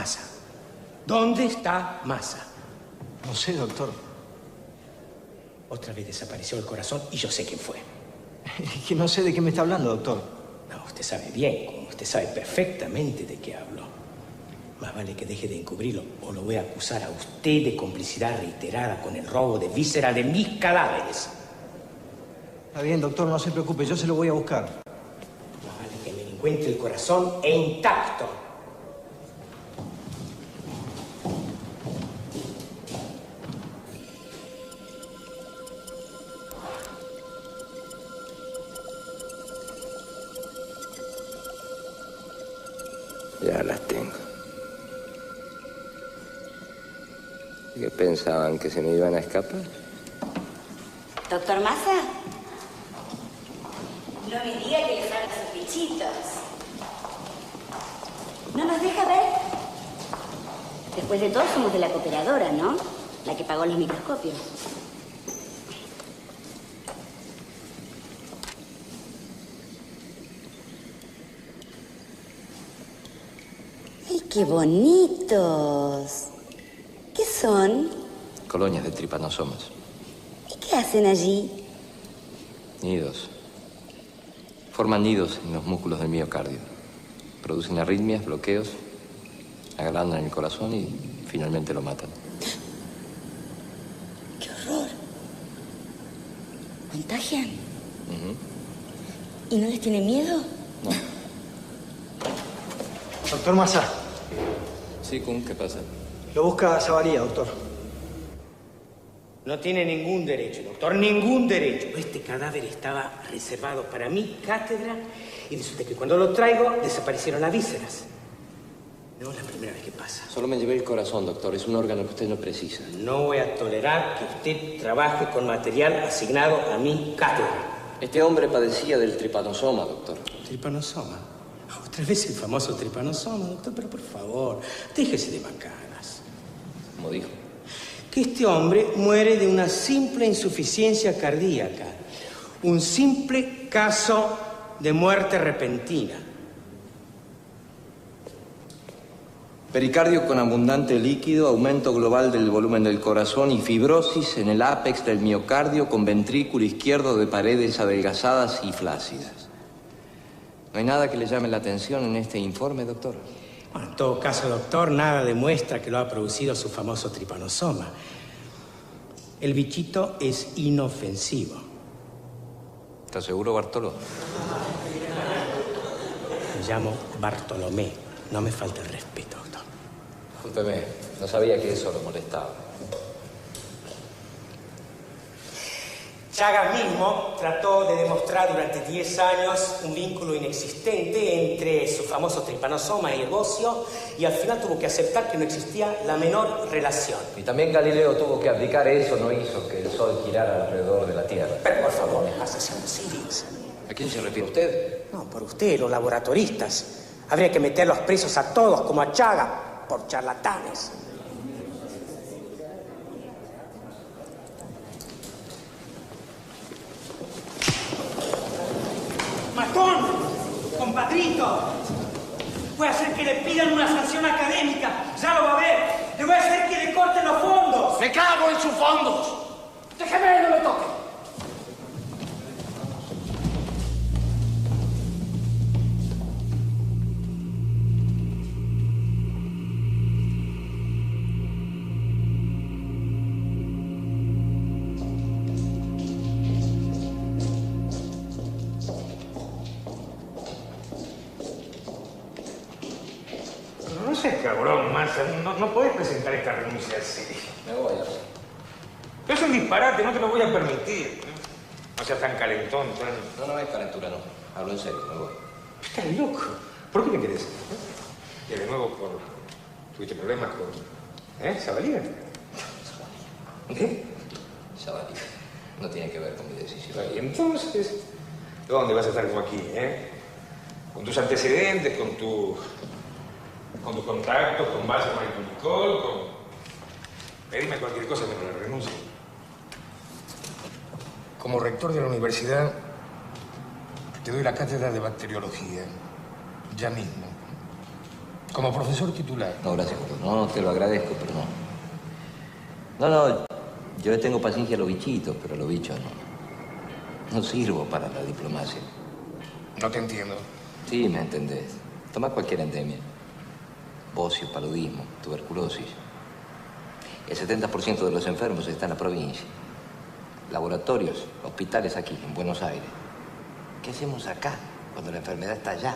Massa? ¿Dónde está Massa? No sé, doctor. Otra vez desapareció el corazón y yo sé quién fue. Es que no sé de qué me está hablando, doctor. No, usted sabe bien, como usted sabe perfectamente de qué hablo. Más vale que deje de encubrirlo o lo voy a acusar a usted de complicidad reiterada con el robo de vísceras de mis cadáveres. Está bien, doctor, no se preocupe, yo se lo voy a buscar. Más vale que me encuentre el corazón intacto. Ya las tengo. ¿Qué pensaban? ¿Que se me iban a escapar? ¿Doctor Massa? No me diga que le faltan sus bichitos. ¿No nos deja ver? Después de todo, somos de la cooperadora, ¿no? La que pagó los microscopios. ¡Ay, qué bonitos! ¿Qué son? Colonias de tripanosomas. ¿Y qué hacen allí? Nidos. Forman nidos en los músculos del miocardio. Producen arritmias, bloqueos, agrandan el corazón y finalmente lo matan. ¡Qué horror! ¿Contagian? ¿Y no les tiene miedo? No. Doctor Massa. Sí, Kun, ¿qué pasa? Lo busca Zavalía, doctor. No tiene ningún derecho, doctor, ningún derecho. Este cadáver estaba reservado para mi cátedra y resulta que cuando lo traigo desaparecieron las vísceras. No es la primera vez que pasa. Solo me llevé el corazón, doctor. Es un órgano que usted no precisa. No voy a tolerar que usted trabaje con material asignado a mi cátedra. Este hombre padecía del tripanosoma, doctor. ¿Tripanosoma? Otra vez el famoso tripanosoma, doctor, pero por favor, déjese de macanas. Como dijo. Que este hombre muere de una simple insuficiencia cardíaca. Un simple caso de muerte repentina. Pericardio con abundante líquido, aumento global del volumen del corazón y fibrosis en el ápex del miocardio con ventrículo izquierdo de paredes adelgazadas y flácidas. ¿No hay nada que le llame la atención en este informe, doctor? Bueno, en todo caso, doctor, nada demuestra que lo ha producido su famoso tripanosoma. El bichito es inofensivo. ¿Está seguro, Bartolo? Me llamo Bartolomé. No me falta el respeto, doctor. Discúlpeme, no sabía que eso lo molestaba. Chagas mismo trató de demostrar durante 10 años un vínculo inexistente entre su famoso tripanosoma y el bocio y al final tuvo que aceptar que no existía la menor relación. Y también Galileo tuvo que abdicar. Eso no hizo que el Sol girara alrededor de la Tierra. Pero por favor, me pasa siendo cívicos. ¿A quién se refiere usted? No, por usted, los laboratoristas. Habría que meterlos presos a todos, como a Chaga, por charlatanes. ¡Matón! ¡Compadrito! Voy a hacer que le pidan una sanción académica. Ya lo va a ver. Le voy a hacer que le corten los fondos. ¡Me cago en sus fondos! ¡Déjeme, no me toque! No seas cabrón, Massa. No puedes presentar esta renuncia así. Me voy. Es un disparate, no te lo voy a permitir. No seas tan calentón, tan... No es calentura, no. Hablo en serio, me voy. Estás loco. ¿Por qué me querés? Y de nuevo, ¿tuviste problemas con... Zavalía? ¿Qué? Zavalía. No tiene que ver con mi decisión. Y entonces, ¿dónde vas a estar como aquí, Con tus antecedentes, con tus contactos, con Basman y con Nicole, con... Pedime cualquier cosa menos la renuncia. Como rector de la universidad, te doy la cátedra de bacteriología. Ya mismo. Como profesor titular. No, gracias, Gordo. No, te lo agradezco, pero no. No, yo le tengo paciencia a los bichitos, pero a los bichos no. No sirvo para la diplomacia. No te entiendo. Sí, me entendés. Toma cualquier endemia. Bocio, paludismo, tuberculosis. El 70% de los enfermos está en la provincia. Laboratorios, hospitales aquí, en Buenos Aires. ¿Qué hacemos acá cuando la enfermedad está allá?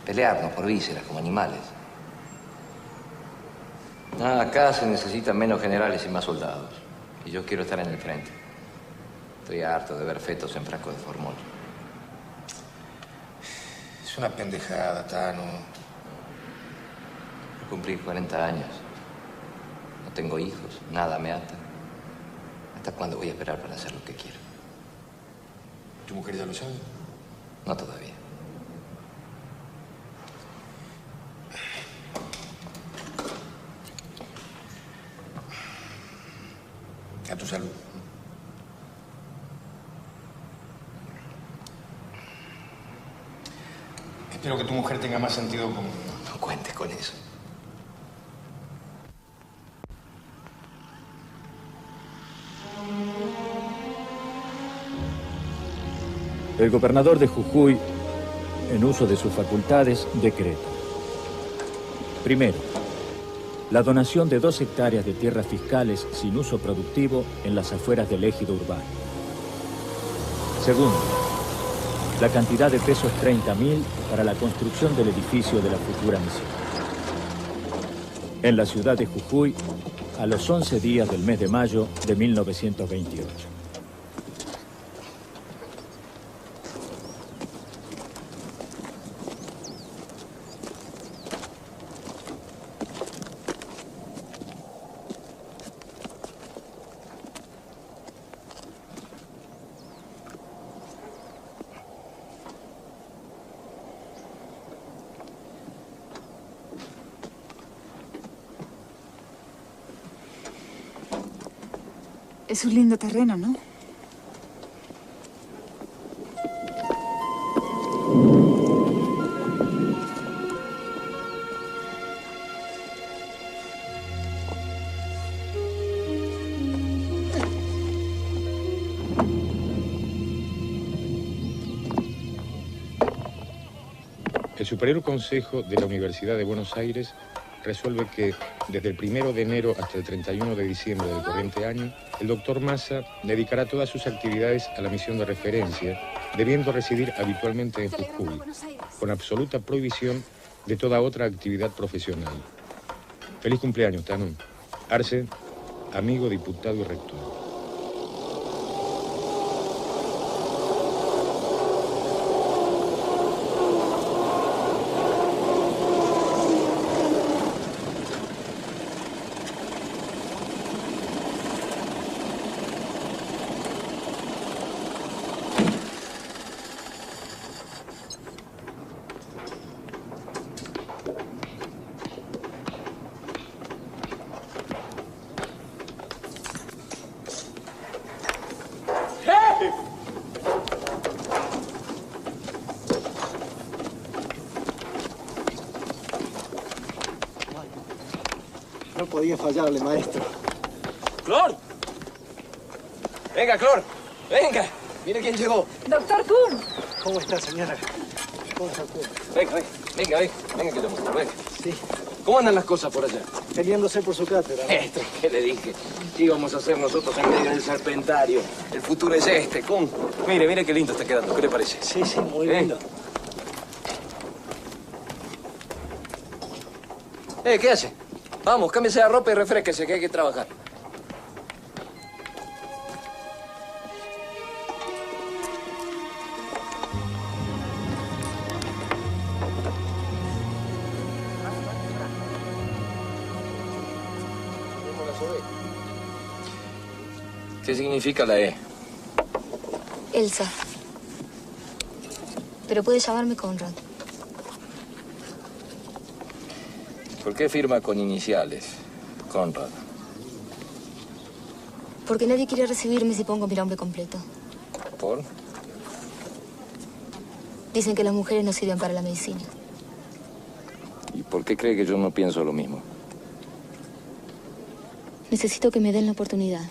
Pelearnos por vísceras como animales. Acá se necesitan menos generales y más soldados. Y yo quiero estar en el frente. Estoy harto de ver fetos en frascos de formol. Es una pendejada, Tano. Cumplí 40 años. No tengo hijos, nada me ata. ¿Hasta cuándo voy a esperar para hacer lo que quiero? ¿Tu mujer ya lo sabe? No todavía. A tu salud. Espero que tu mujer tenga más sentido común. No cuentes con eso. El gobernador de Jujuy, en uso de sus facultades, decreta. Primero, la donación de 2 hectáreas de tierras fiscales sin uso productivo en las afueras del ejido urbano. Segundo, la cantidad de pesos 30.000 para la construcción del edificio de la futura misión. En la ciudad de Jujuy, a los 11 días del mes de mayo de 1928. Es un lindo terreno, ¿no? El Superior Consejo de la Universidad de Buenos Aires resuelve que desde el 1 de enero hasta el 31 de diciembre del corriente año, el doctor Massa dedicará todas sus actividades a la misión de referencia, debiendo residir habitualmente en Jujuy, con absoluta prohibición de toda otra actividad profesional. Feliz cumpleaños, Tano. Arce, amigo, diputado y rector. No podía fallarle, maestro. ¡Clor! Venga, Clor, venga. Mire quién llegó. ¡Doctor Kuhn! ¿Cómo está, señora? ¿Cómo está usted? Venga, que lo muestro, venga. Sí, ¿Cómo andan las cosas por allá? peleándose por su cátedra. Esto, ¿qué le dije? ¿Qué íbamos a hacer nosotros en medio del serpentario? El futuro es este, Kuhn. Mire qué lindo está quedando, ¿qué le parece? Sí, muy lindo. ¿Qué hace? Vamos, cámbiese la ropa y refresquese, que hay que trabajar. ¿Qué significa la E? Elsa. Pero puede llamarme Conrad. ¿Por qué firma con iniciales, Conrad? Porque nadie quiere recibirme si pongo mi nombre completo. ¿Por? Dicen que las mujeres no sirven para la medicina. ¿Y por qué cree que yo no pienso lo mismo? Necesito que me den la oportunidad.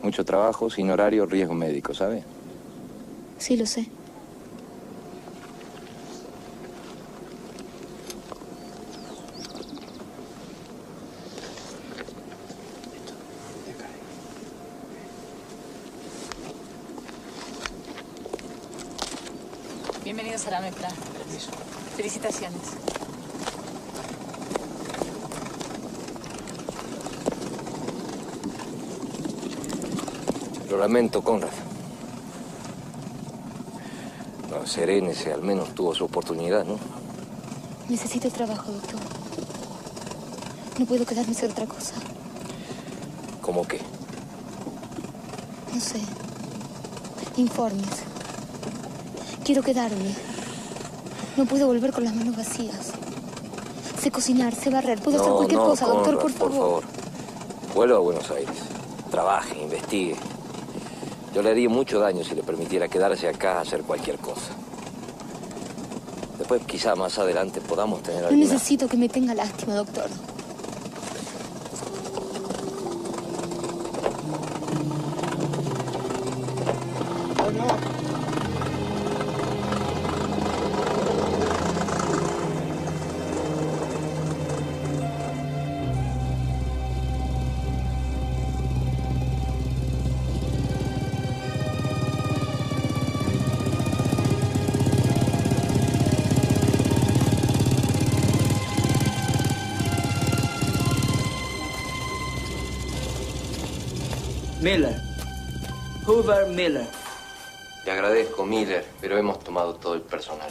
Mucho trabajo, sin horario, riesgo médico, ¿sabe? Sí, lo sé. Bienvenidos a la MEPLA. Felicitaciones. Lo lamento, Conrad. No, serénese, al menos tuvo su oportunidad, ¿no? Necesito el trabajo, doctor. No puedo quedarme sin otra cosa. ¿Cómo qué? No sé. Informes. Quiero quedarme. No puedo volver con las manos vacías. Sé cocinar, sé barrer, puedo hacer cualquier cosa, Conrad, doctor, por favor. Por favor. Vuelva a Buenos Aires. Trabaje, investigue. Yo le haría mucho daño si le permitiera quedarse acá a hacer cualquier cosa. Después, quizá más adelante, podamos tener No alguna... necesito que me tenga lástima, doctor. Miller. Hoover Miller. Le agradezco, Miller, pero hemos tomado todo el personal.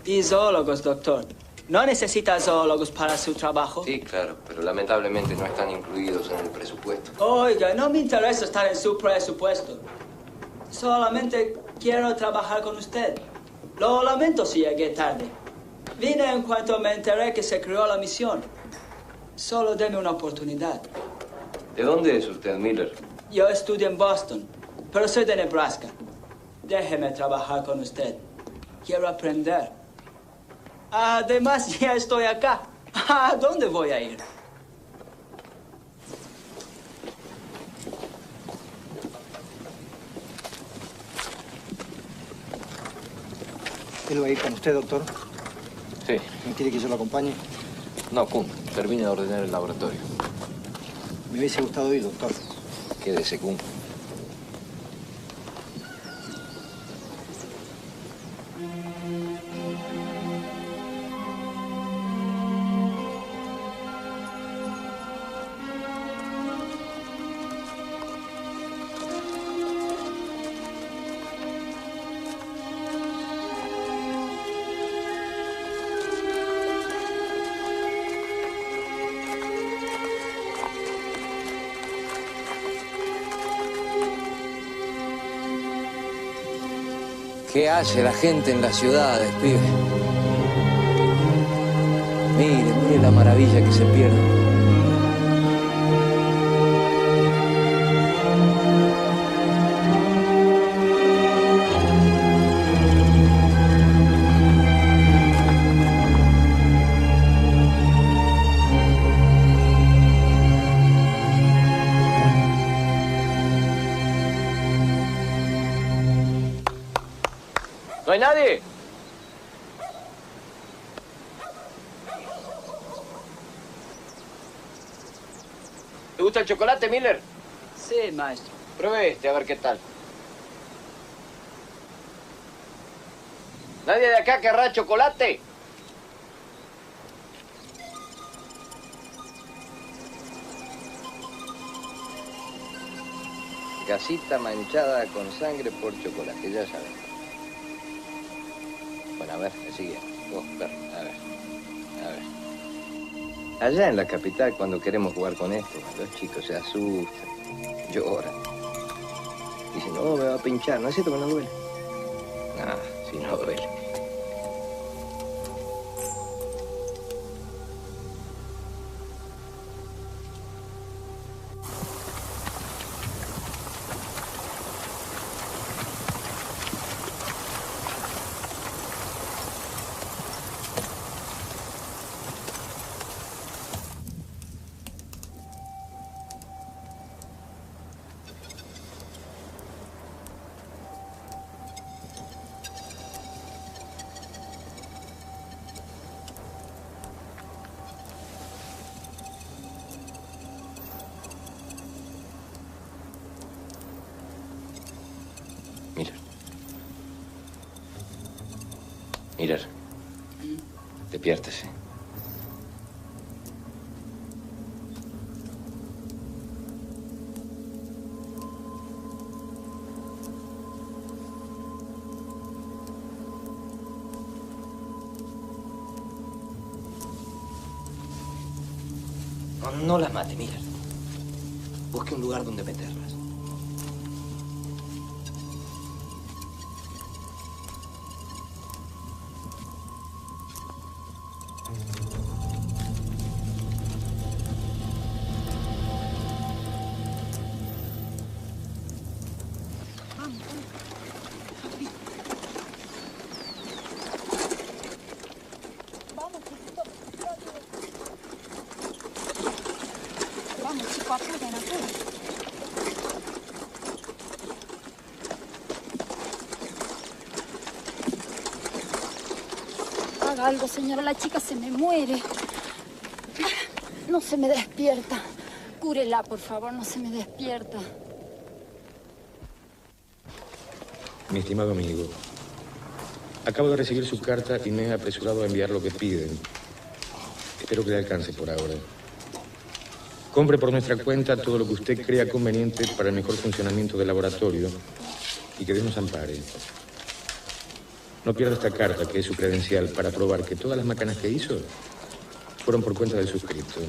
Y zoólogos, doctor. ¿No necesita zoólogos para su trabajo? Sí, claro, pero lamentablemente no están incluidos en el presupuesto. Oiga, no me interesa estar en su presupuesto. Solamente quiero trabajar con usted. Lo lamento si llegué tarde. Vine en cuanto me enteré que se creó la misión. Solo deme una oportunidad. ¿De dónde es usted, Miller? Yo estudio en Boston, pero soy de Nebraska. Déjeme trabajar con usted. Quiero aprender. Además, ya estoy acá. ¿A dónde voy a ir? ¿Él va a ir con usted, doctor? Sí. ¿No quiere que yo lo acompañe? No, Kun, termine de ordenar el laboratorio. Me hubiese gustado ir, doctor. Quédese, Kun. ¿Qué hace la gente en las ciudades, pibe? Mire, mire la maravilla que se pierde. ¿No hay nadie? ¿Te gusta el chocolate, Miller? Sí, maestro. Pruebe este, a ver qué tal. ¿Nadie de acá querrá chocolate? Casita manchada con sangre por chocolate, ya saben. Bueno, a ver, ¿qué sigue? Vos, perro, a ver. Allá en la capital, cuando queremos jugar con esto, los chicos se asustan, lloran. Dicen, no, me va a pinchar, ¿no es cierto que no duele? Ah, si no duele. Miller. Miller. Despiértese. No las mate, Miller. Busque un lugar donde meterlas. Haga algo, señora. La chica se me muere. No se me despierta. Cúrela, por favor. No se me despierta. Mi estimado amigo, acabo de recibir su carta y me he apresurado a enviar lo que piden. Espero que le alcance por ahora. Compre por nuestra cuenta todo lo que usted crea conveniente para el mejor funcionamiento del laboratorio y que Dios nos ampare. No pierda esta carta, que es su credencial, para probar que todas las macanas que hizo fueron por cuenta del suscripto.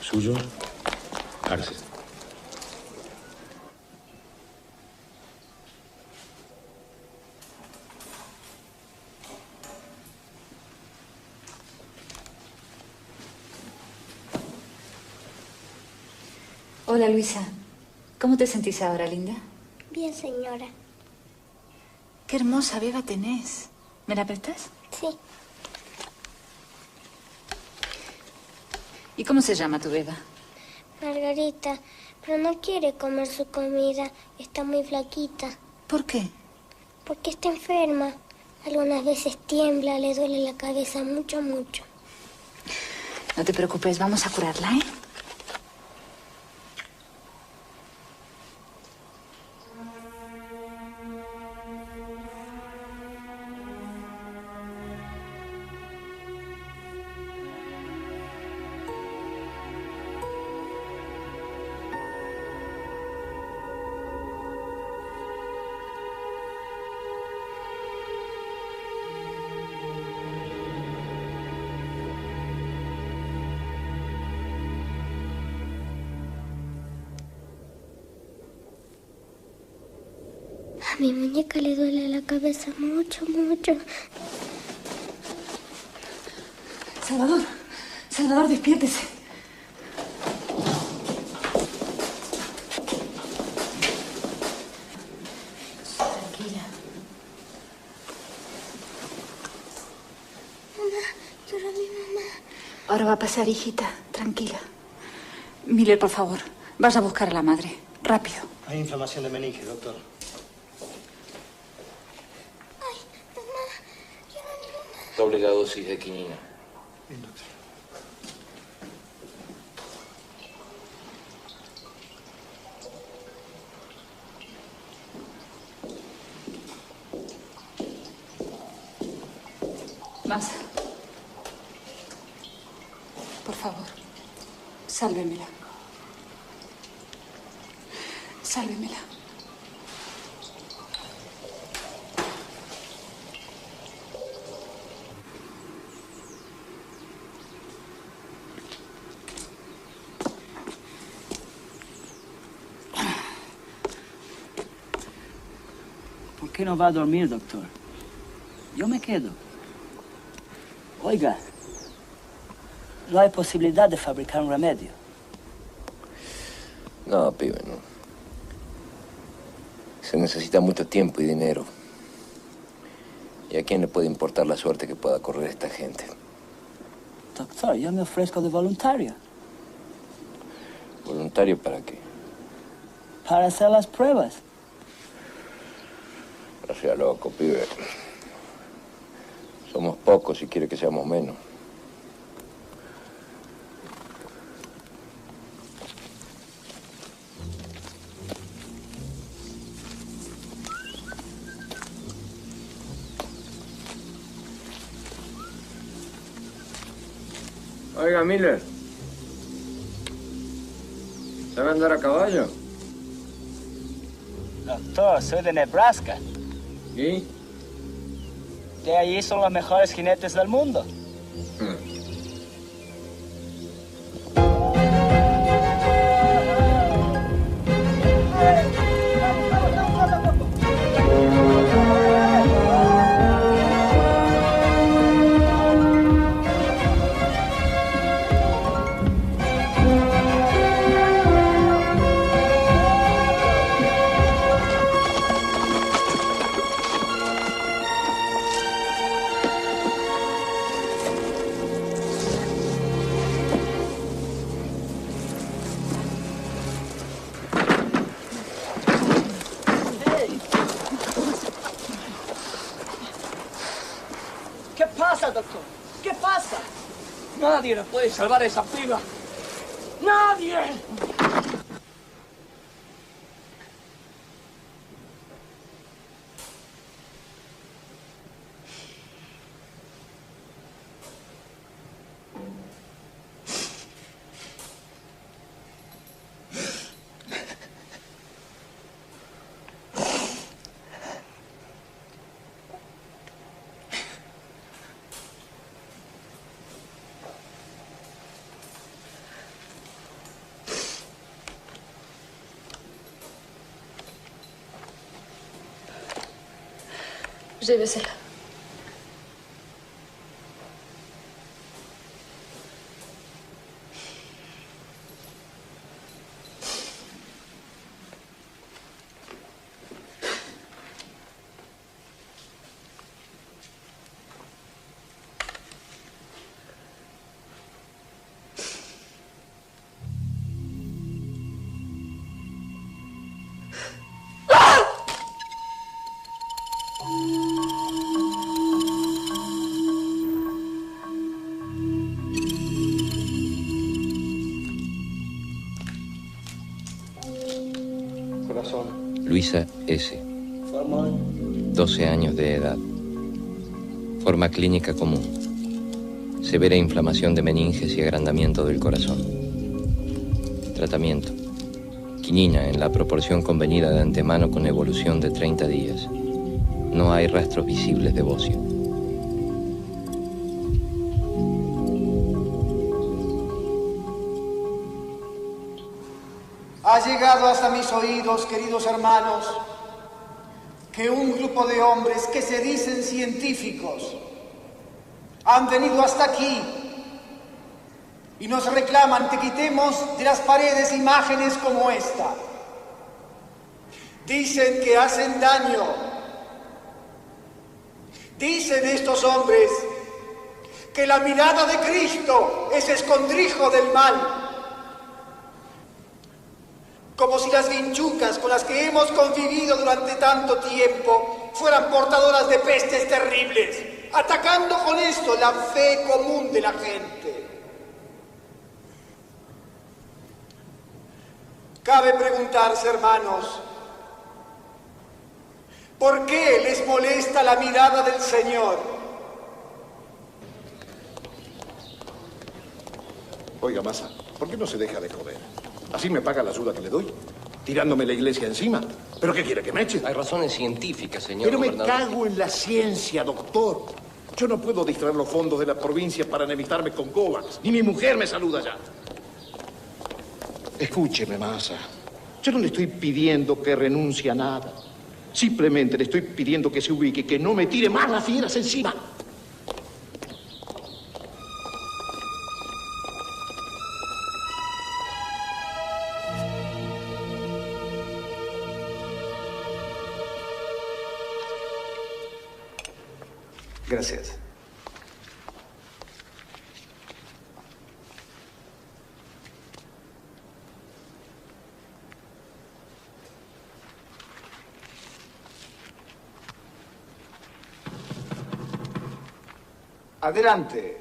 Suyo, Arce. Hola, Luisa. ¿Cómo te sentís ahora, linda? Bien, señora. Qué hermosa beba tenés. ¿Me la prestás? Sí. ¿Y cómo se llama tu beba? Margarita, pero no quiere comer su comida. Está muy flaquita. ¿Por qué? Porque está enferma. Algunas veces tiembla, le duele la cabeza mucho, mucho. No te preocupes, vamos a curarla, ¿eh? A mi muñeca le duele la cabeza mucho, mucho. Salvador, Salvador, despiértese. Tranquila. Mamá, llora mi mamá. Ahora va a pasar, hijita. Tranquila. Miller, por favor, vas a buscar a la madre. Rápido. Hay inflamación de meninge, doctor. Doble la dosis de quinina. Bien, doctor. Más. Por favor, sálvemela. Sálvemela. ¿Por qué no va a dormir, doctor? Yo me quedo. Oiga, no hay posibilidad de fabricar un remedio. No, pibe, no. Se necesita mucho tiempo y dinero. ¿Y a quién le puede importar la suerte que pueda correr esta gente? Doctor, yo me ofrezco de voluntario. ¿Voluntario para qué? Para hacer las pruebas. No sea loco, pibe. Somos pocos y quiere que seamos menos. Oiga, Miller. ¿Sabe andar a caballo? Doctor, soy de Nebraska. ¿Y? De allí son los mejores jinetes del mundo. ¿Qué pasa, doctor? ¿Qué pasa? Nadie nos puede salvar a esa piba. ¡Nadie! Llévesela. Luisa S., 12 años de edad. Forma clínica común. Severa inflamación de meninges y agrandamiento del corazón. Tratamiento. Quinina en la proporción convenida de antemano con evolución de 30 días. No hay rastros visibles de bocio. Ha llegado hasta mis oídos, queridos hermanos, que un grupo de hombres que se dicen científicos han venido hasta aquí y nos reclaman que quitemos de las paredes imágenes como esta. Dicen que hacen daño. Dicen estos hombres que la mirada de Cristo es escondrijo del mal. Como si las vinchucas con las que hemos convivido durante tanto tiempo fueran portadoras de pestes terribles, atacando con esto la fe común de la gente. Cabe preguntarse, hermanos, ¿por qué les molesta la mirada del Señor? Oiga, Massa, ¿por qué no se deja de joder? Así me paga la ayuda que le doy, tirándome la iglesia encima. ¿Pero qué quiere, que me eche? Hay razones científicas, señor Pero me gobernador. cago en la ciencia, doctor. Yo no puedo distraer los fondos de la provincia para enemistarme con Kovacs. Ni mi mujer me saluda ya. Escúcheme, Massa. Yo no le estoy pidiendo que renuncie a nada. Simplemente le estoy pidiendo que se ubique, que no me tire más las fieras encima. Gracias. Adelante.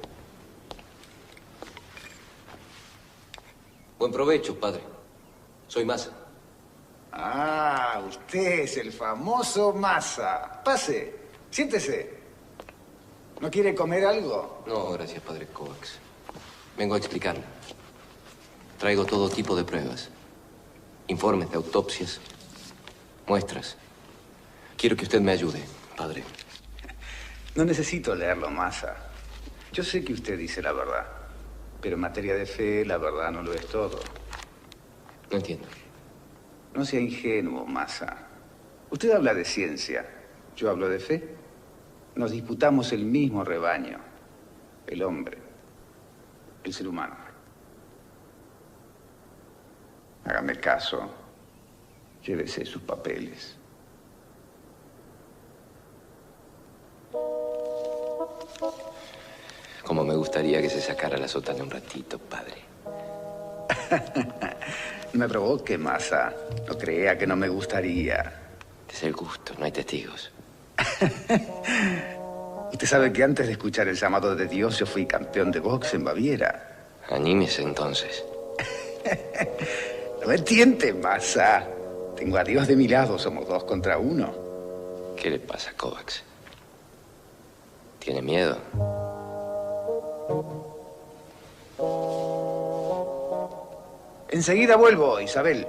Buen provecho, padre. Soy Massa. Ah, usted es el famoso Massa. Pase, siéntese. ¿No quiere comer algo? No, gracias, padre Kovacs. Vengo a explicarle. Traigo todo tipo de pruebas. Informes de autopsias, muestras. Quiero que usted me ayude, padre. No necesito leerlo, Massa. Yo sé que usted dice la verdad, pero en materia de fe, la verdad no lo es todo. No entiendo. No sea ingenuo, Massa. Usted habla de ciencia, yo hablo de fe. Nos disputamos el mismo rebaño, el hombre, el ser humano. Hágame caso, llévese sus papeles. Como me gustaría que se sacara la sotana un ratito, padre. No me provoque, Massa. No crea que no me gustaría. Es el gusto, no hay testigos. Usted sabe que antes de escuchar el llamado de Dios, yo fui campeón de box en Baviera. Anímese entonces. No me tiente, Massa. Tengo a Dios de mi lado, somos 2 contra 1. ¿Qué le pasa, Kovacs? ¿Tiene miedo? Enseguida vuelvo, Isabel.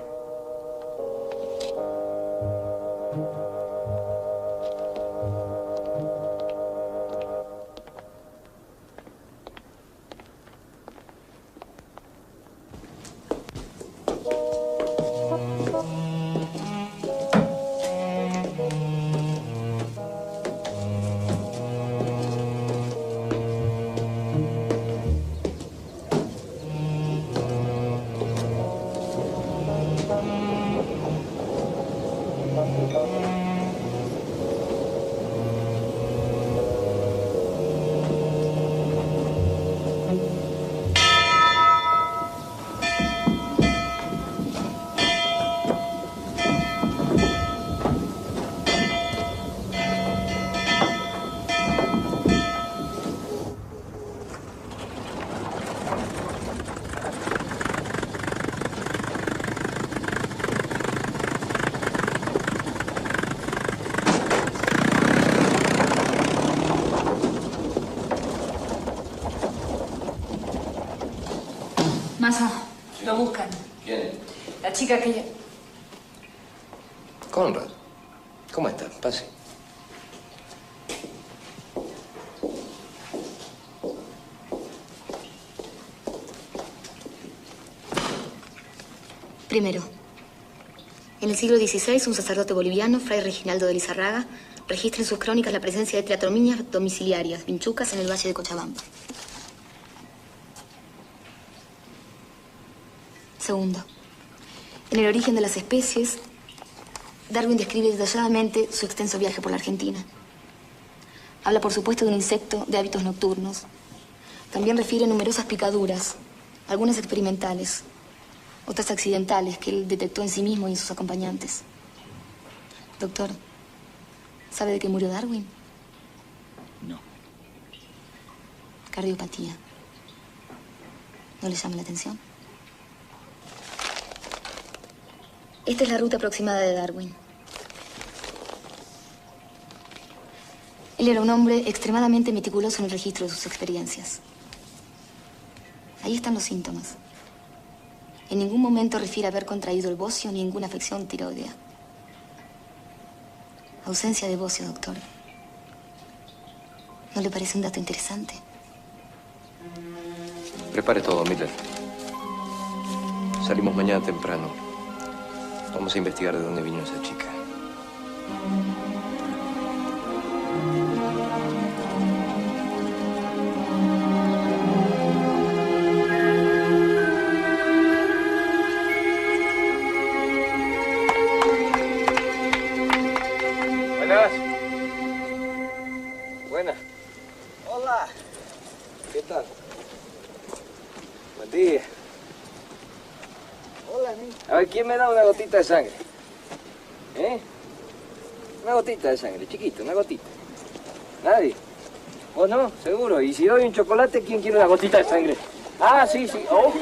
Massa, lo buscan. ¿Quién? La chica que... Conrad. ¿Cómo está? Pase. Primero, en el siglo XVI, un sacerdote boliviano, Fray Reginaldo de Lizarraga, registra en sus crónicas la presencia de triatomías domiciliarias, vinchucas, en el valle de Cochabamba. Segundo, en el origen de las especies, Darwin describe detalladamente su extenso viaje por la Argentina. Habla, por supuesto, de un insecto de hábitos nocturnos. También refiere numerosas picaduras, algunas experimentales, otras accidentales que él detectó en sí mismo y en sus acompañantes. Doctor, ¿sabe de qué murió Darwin? No. Cardiopatía. ¿No le llama la atención? Esta es la ruta aproximada de Darwin. Él era un hombre extremadamente meticuloso en el registro de sus experiencias. Ahí están los síntomas. En ningún momento refiere haber contraído el bocio ni ninguna afección tiroidea. Ausencia de bocio, doctor. ¿No le parece un dato interesante? Prepare todo, Miller. Salimos mañana temprano. Vamos a investigar de dónde vino esa chica. Buenas. Buenas. Hola. ¿Qué tal? Buen día. Hola, amigo. A ver, ¿quién me da una gotita de sangre? ¿Eh? Una gotita de sangre, chiquito, una gotita. ¿Nadie? ¿Vos no? Seguro. Y si doy un chocolate, ¿quién quiere una gotita de sangre? Ah, sí, sí. Oh.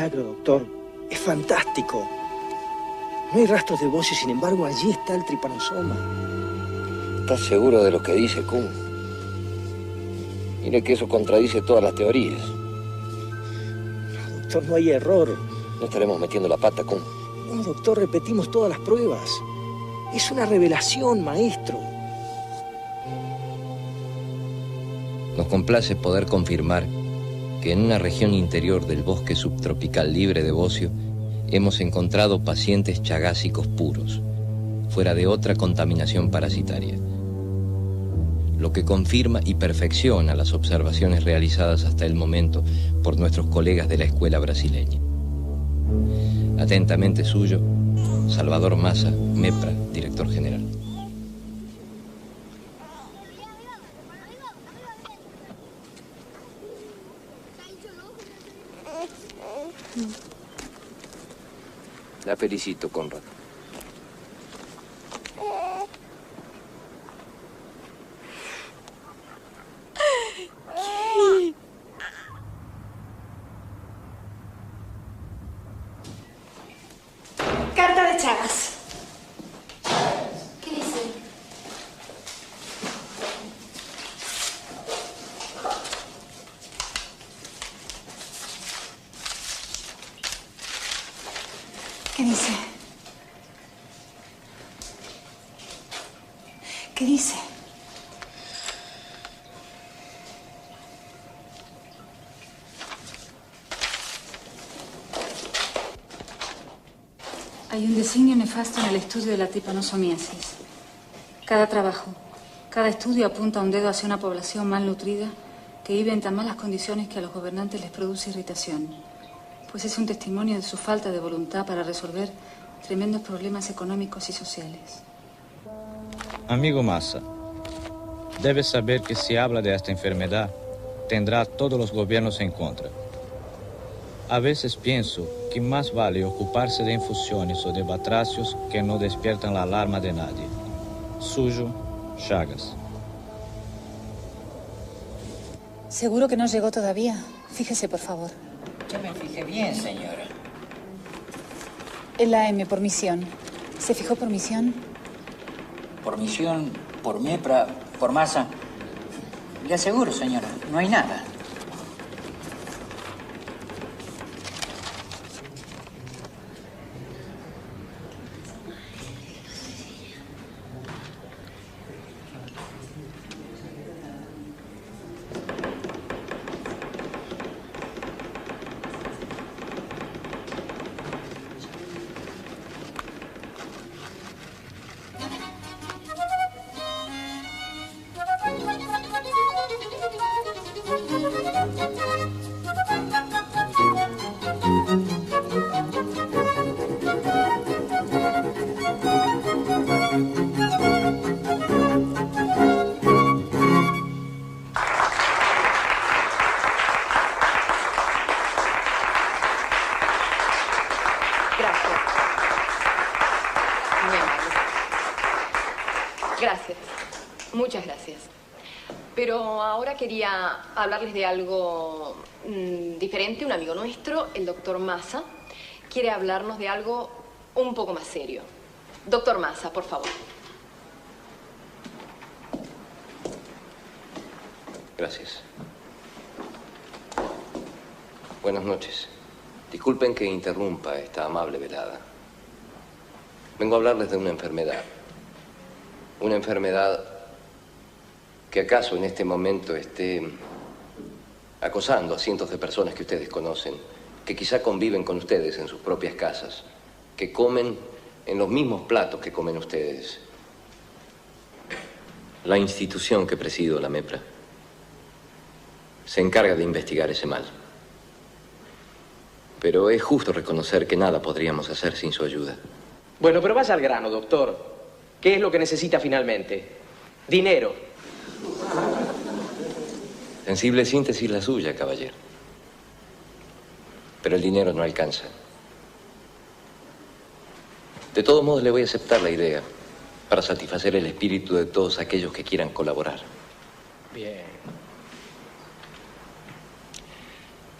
milagro, doctor. Es fantástico. No hay rastros de bocio, sin embargo, allí está el tripanosoma. ¿Estás seguro de lo que dice Kuhn? Mire que eso contradice todas las teorías. No, doctor, no hay error. No estaremos metiendo la pata, Kuhn. No, doctor, repetimos todas las pruebas. Es una revelación, maestro. Nos complace poder confirmar que en una región interior del bosque subtropical libre de bocio hemos encontrado pacientes chagásicos puros, fuera de otra contaminación parasitaria, lo que confirma y perfecciona las observaciones realizadas hasta el momento por nuestros colegas de la escuela brasileña. Atentamente suyo, Salvador Massa, MEPRA, director general. La felicito, Conrad. Carta de Chagas. ¿Qué dice? ¿Qué dice? ¿Qué dice? Hay un designio nefasto en el estudio de la tripanosomiasis. Cada trabajo, cada estudio apunta un dedo hacia una población malnutrida que vive en tan malas condiciones que a los gobernantes les produce irritación, pues es un testimonio de su falta de voluntad para resolver tremendos problemas económicos y sociales. Amigo Massa, debes saber que si habla de esta enfermedad, tendrá a todos los gobiernos en contra. A veces pienso que más vale ocuparse de infusiones o de batracios que no despiertan la alarma de nadie. Suyo, Chagas. ¿Seguro que no llegó todavía? Fíjese, por favor. Ya me fijé bien, señora. El AM por misión. ¿Se fijó por misión? Por misión, por MEPRA, por Massa. Le aseguro, señora, no hay nada. Gracias, muchas gracias. Pero ahora quería hablarles de algo diferente. Un amigo nuestro, el doctor Massa, quiere hablarnos de algo un poco más serio. Doctor Massa, por favor. Gracias. Buenas noches. Disculpen que interrumpa esta amable velada. Vengo a hablarles de una enfermedad. Una enfermedad que acaso en este momento esté acosando a cientos de personas que ustedes conocen, que quizá conviven con ustedes en sus propias casas, que comen en los mismos platos que comen ustedes. La institución que presido, la MEPRA, se encarga de investigar ese mal. Pero es justo reconocer que nada podríamos hacer sin su ayuda. Bueno, pero vaya al grano, doctor. ¿Qué es lo que necesita finalmente? Dinero. Sensible síntesis la suya, caballero. Pero el dinero no alcanza. De todos modos, le voy a aceptar la idea para satisfacer el espíritu de todos aquellos que quieran colaborar. Bien.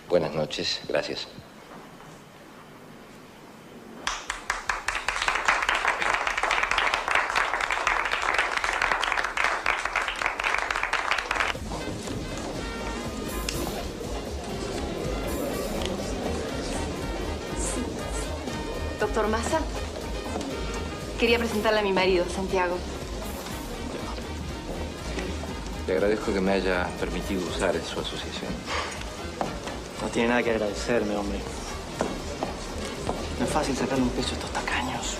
Buenas noches. Gracias. Doctor Massa, quería presentarle a mi marido, Santiago. Le agradezco que me haya permitido usar su asociación. No tiene nada que agradecerme, hombre. No es fácil sacarle un peso a estos tacaños.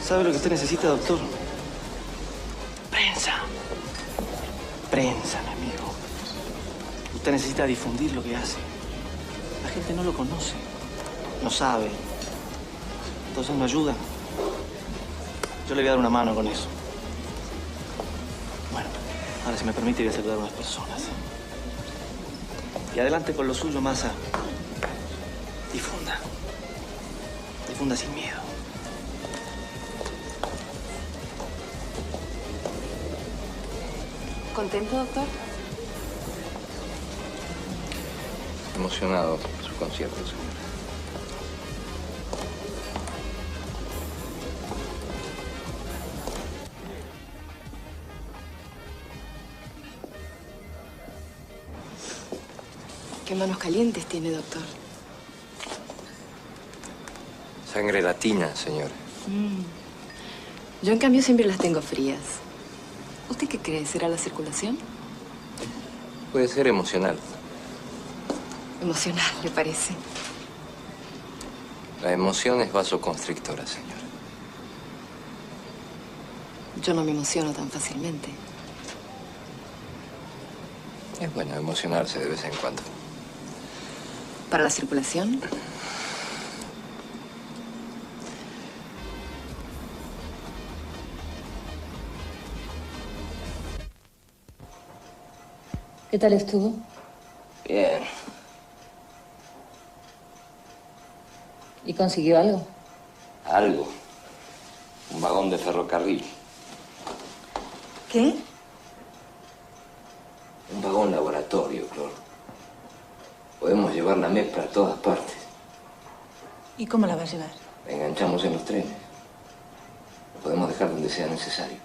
¿Sabe lo que usted necesita, doctor? Prensa. Prensa, mi amigo. Usted necesita difundir lo que hace. La gente no lo conoce, no sabe. Entonces no ayuda. Yo le voy a dar una mano con eso. Bueno, ahora si me permite voy a saludar a unas personas. Y adelante con lo suyo, Massa. Difunda. Difunda sin miedo. ¿Contento, doctor? Emocionado por su concierto, señora. Qué manos calientes tiene, doctor. Sangre latina, señora. Yo, en cambio, siempre las tengo frías. ¿Usted qué cree? ¿Será la circulación? Puede ser emocional. Emocional, ¿le parece? La emoción es vasoconstrictora, señora. Yo no me emociono tan fácilmente. Es bueno emocionarse de vez en cuando. ¿Para la circulación? ¿Qué tal estuvo? Bien. ¿Y consiguió algo? Algo. Un vagón de ferrocarril. ¿Qué? Un vagón laboratorio, Clor. Podemos llevar la MEPRA a todas partes. ¿Y cómo la va a llevar? La enganchamos en los trenes. Lo podemos dejar donde sea necesario.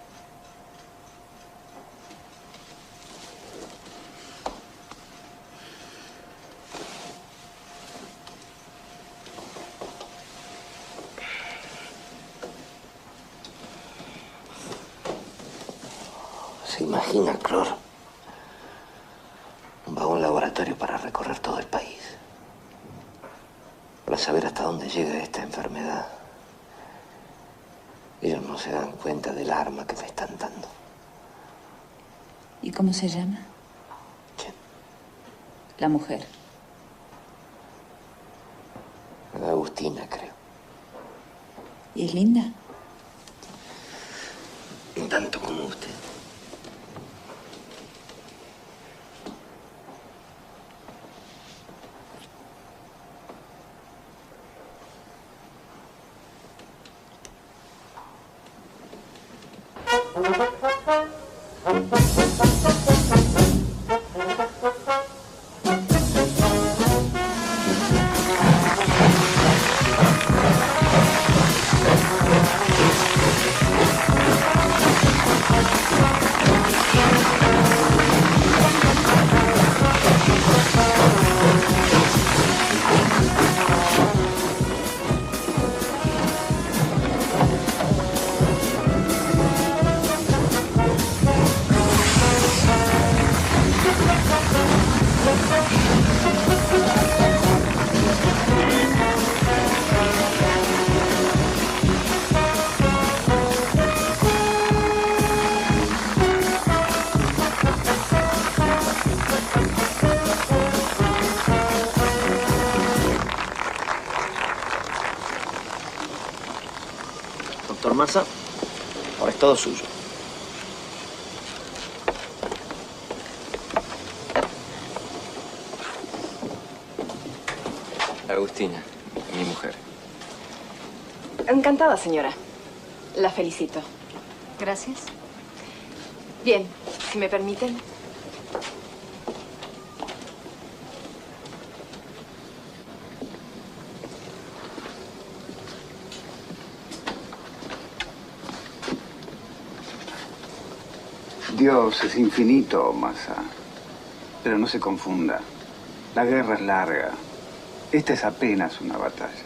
¿Se imagina, Clor? Un vagón laboratorio para recorrer todo el país. Para saber hasta dónde llega esta enfermedad. Ellos no se dan cuenta del arma que me están dando. ¿Y cómo se llama? ¿Quién? La mujer. Agustina, creo. ¿Y es linda? En tanto como usted. Doctor Massa, ahora es todo suyo. Agustina, mi mujer. Encantada, señora. La felicito. Gracias. Bien, si me permiten. Dios es infinito, Massa. Pero no se confunda. La guerra es larga. Esta es apenas una batalla.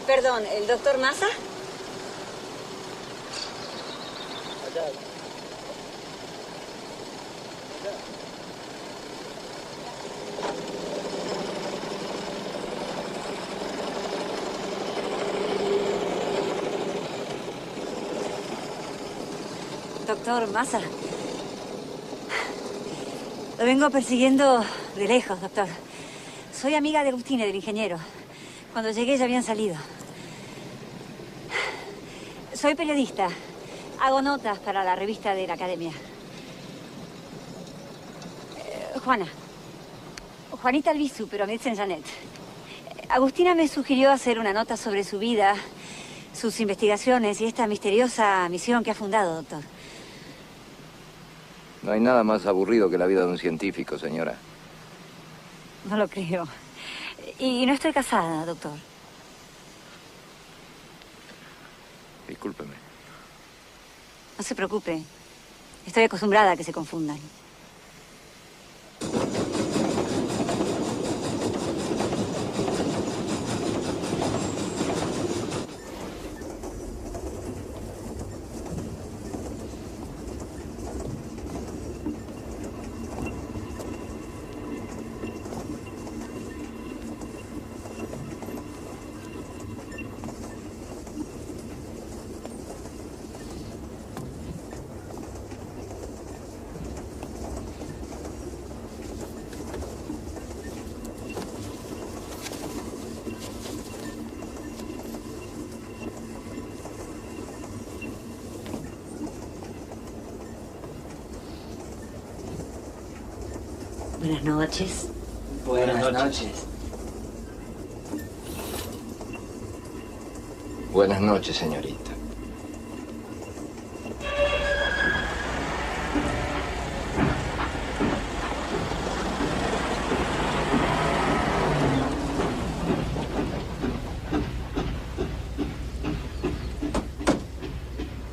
Perdón, ¿el doctor Massa? Doctor Massa. Lo vengo persiguiendo de lejos, doctor. Soy amiga de Agustina, del ingeniero. Cuando llegué ya habían salido. Soy periodista. Hago notas para la revista de la academia. Juana. Juanita Albizu, pero me dicen Janet. Agustina me sugirió hacer una nota sobre su vida, sus investigaciones y esta misteriosa misión que ha fundado, doctor. No hay nada más aburrido que la vida de un científico, señora. No lo creo. Y no estoy casada, doctor. Discúlpeme. No se preocupe. Estoy acostumbrada a que se confundan. Buenas noches. Buenas noches. Buenas noches, señorita.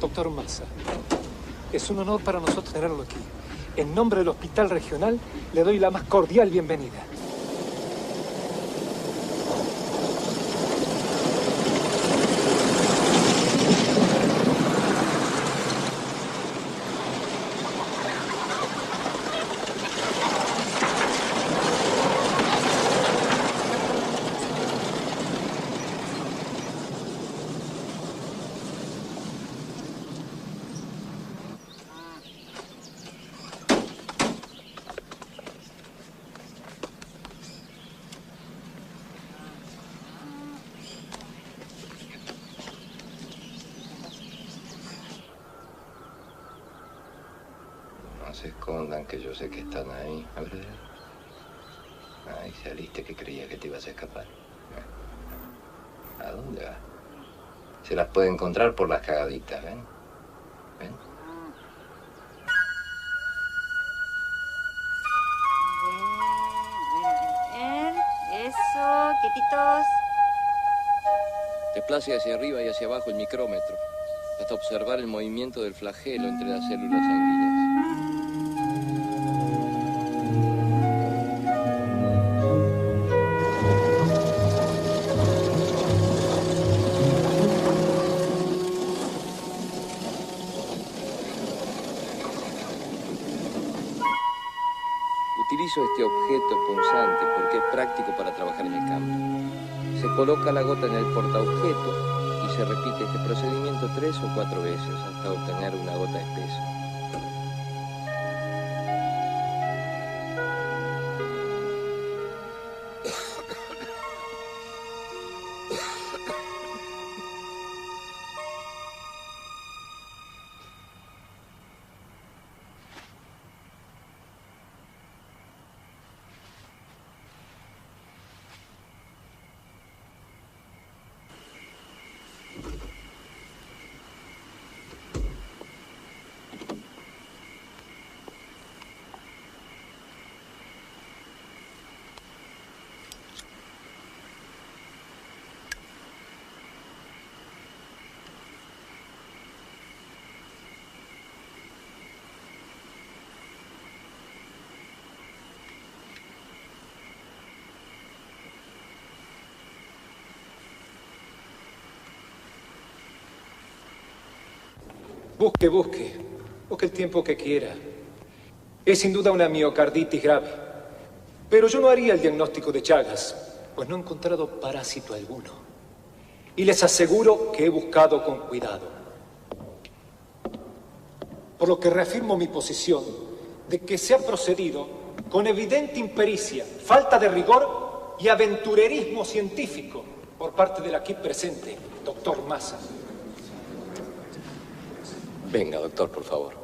Doctor Massa, es un honor para nosotros tenerlo aquí. En nombre del Hospital Regional, le doy la más cordial bienvenida. No se escondan, que yo sé que están ahí. A ver. y saliste que creías que te ibas a escapar. ¿A dónde vas? Se las puede encontrar por las cagaditas, ¿ven? ¿Ven? Bien, eso, quietitos. Desplace hacia arriba y hacia abajo el micrómetro, hasta observar el movimiento del flagelo entre las células sanguíneas. Utilizo este objeto punzante porque es práctico para trabajar en el campo. Se coloca la gota en el portaobjeto y se repite este procedimiento 3 o 4 veces hasta obtener una gota espesa. Busque el tiempo que quiera. Es sin duda una miocarditis grave. Pero yo no haría el diagnóstico de Chagas, pues no he encontrado parásito alguno. Y les aseguro que he buscado con cuidado. Por lo que reafirmo mi posición de que se ha procedido con evidente impericia, falta de rigor y aventurerismo científico por parte del aquí presente, doctor Massa. Venga, doctor, por favor.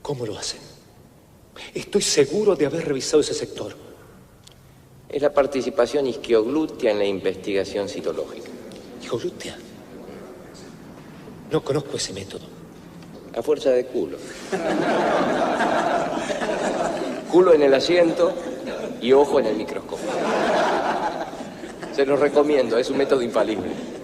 ¿Cómo lo hacen? Estoy seguro de haber revisado ese sector. Es la participación isquioglútea en la investigación citológica. ¿Isquioglútea? No conozco ese método. A fuerza de culo. Culo en el asiento y ojo en el microscopio. Se los recomiendo, es un método infalible.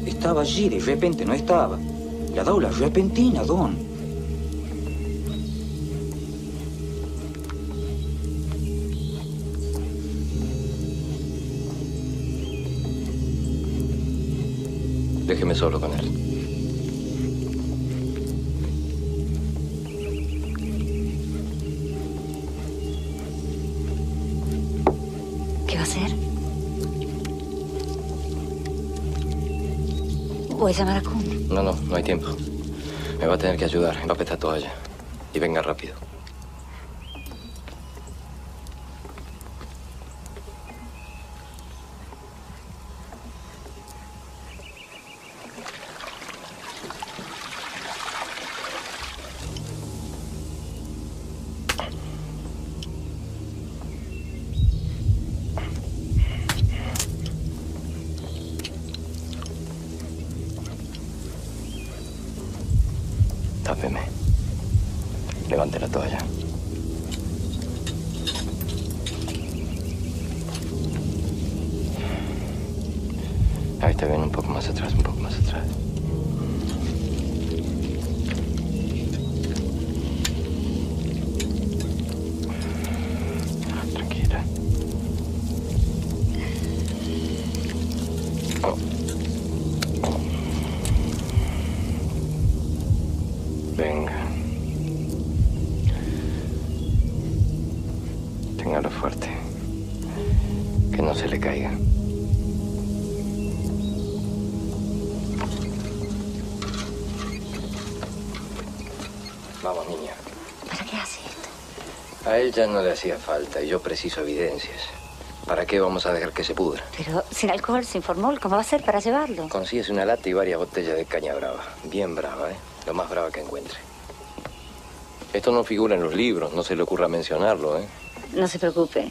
Estaba allí, de repente no estaba. Le ha dado la repentina, don. Déjeme solo con él. ¿Qué va a hacer? ¿Voy a llamar a Kuhn? No hay tiempo. Me va a tener que ayudar. Empape esta toalla. Y venga rápido. Tápeme. Levante la toalla. Está bien, un poco más atrás, un poco más atrás. Tranquila. Oh. Venga. Téngalo fuerte. Que no se le caiga. Vamos, niña. ¿Para qué hace esto? A él ya no le hacía falta y yo preciso evidencias. ¿Para qué vamos a dejar que se pudra? Pero sin alcohol, sin formol, ¿cómo va a ser para llevarlo? Consigues una lata y varias botellas de caña brava. Bien brava, ¿eh? Lo más brava que encuentre. Esto no figura en los libros, no se le ocurra mencionarlo, ¿eh? No se preocupe.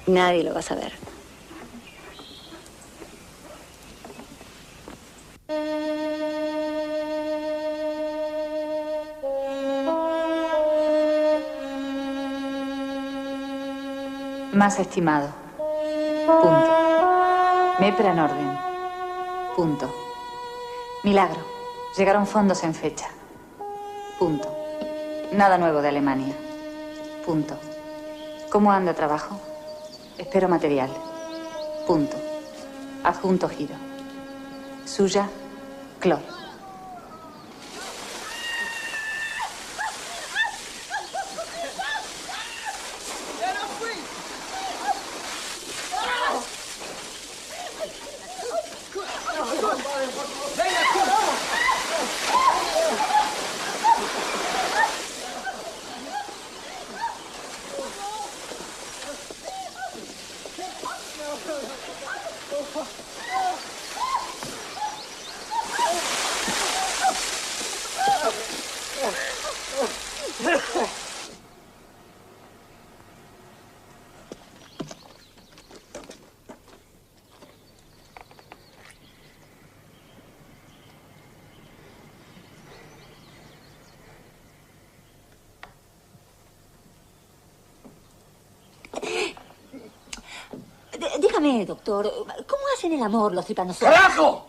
Nadie lo va a saber. Más estimado. Punto. MEPRA en orden. Punto. Milagro. Llegaron fondos en fecha. Punto. Nada nuevo de Alemania. Punto. ¿Cómo anda trabajo? Espero material. Punto. Adjunto giro. Suya, Clor. Dígame, doctor, ¿cómo hacen el amor los tripanosomes? ¡Carajo!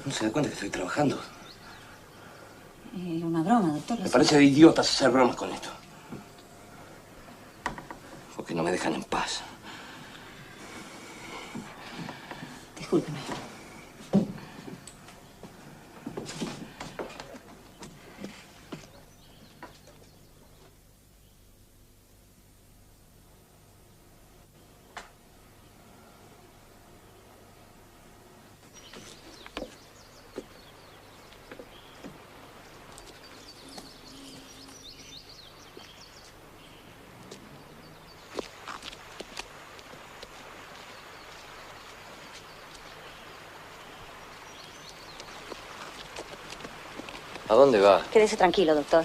¿No se da cuenta que estoy trabajando? Una broma, doctor. Me parece de idiotas hacer bromas con esto. Porque no me dejan en paz. Discúlpeme. ¿A dónde va? Quédese tranquilo, doctor.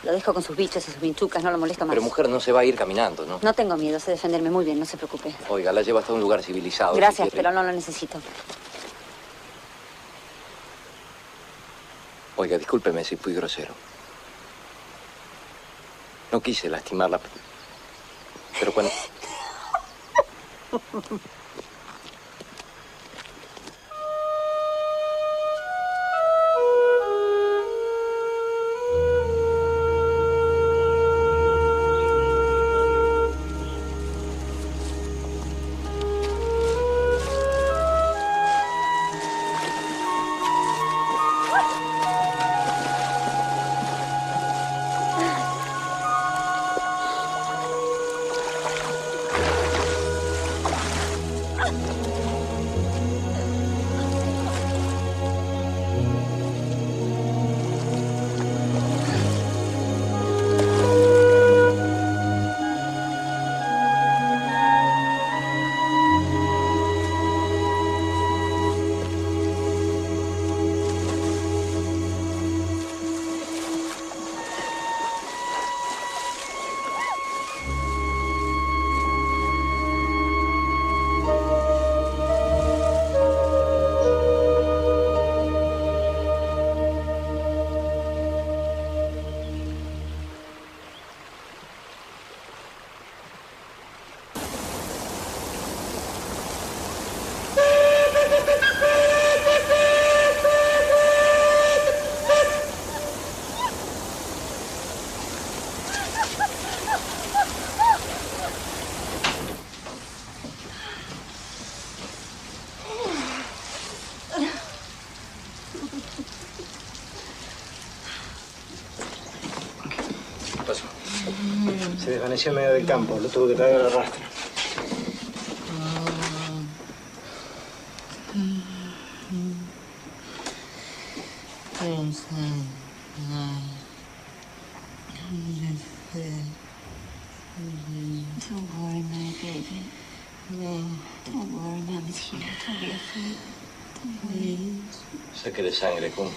Lo dejo con sus bichos y sus vinchucas, no lo molesto más. Pero mujer, no se va a ir caminando, ¿no? No tengo miedo, sé defenderme muy bien, no se preocupe. Oiga, la lleva hasta un lugar civilizado. Gracias, si quiere. pero no lo necesito. Oiga, discúlpeme si fui grosero. No quise lastimarla. Pero cuando... ¿Qué pasó? Se desvaneció en medio del campo. Lo tuvo que traer a la rastra. Don't worry, my baby. Don't worry, Mommy's here. Don't be afraid. Don't worry. Sáquele sangre, Kun.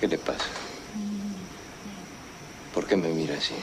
¿Qué le pasa? ¿Por qué me mira así?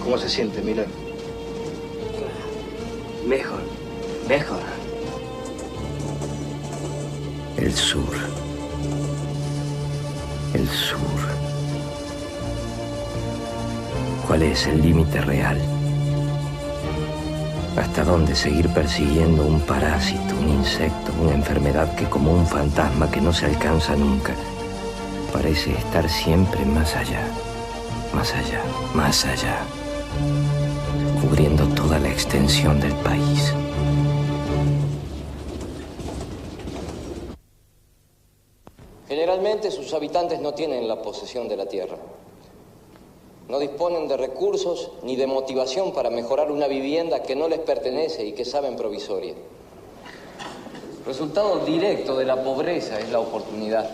¿Cómo se siente, Miller? Mejor, mejor. El sur. El sur. ¿Cuál es el límite real? ¿Hasta dónde seguir persiguiendo un parásito, un insecto, una enfermedad que como un fantasma que no se alcanza nunca, parece estar siempre más allá, más allá, más allá, cubriendo toda la extensión del país? Generalmente sus habitantes no tienen la posesión de la tierra. No disponen de recursos ni de motivación para mejorar una vivienda que no les pertenece y que saben provisoria. Resultado directo de la pobreza es la oportunidad,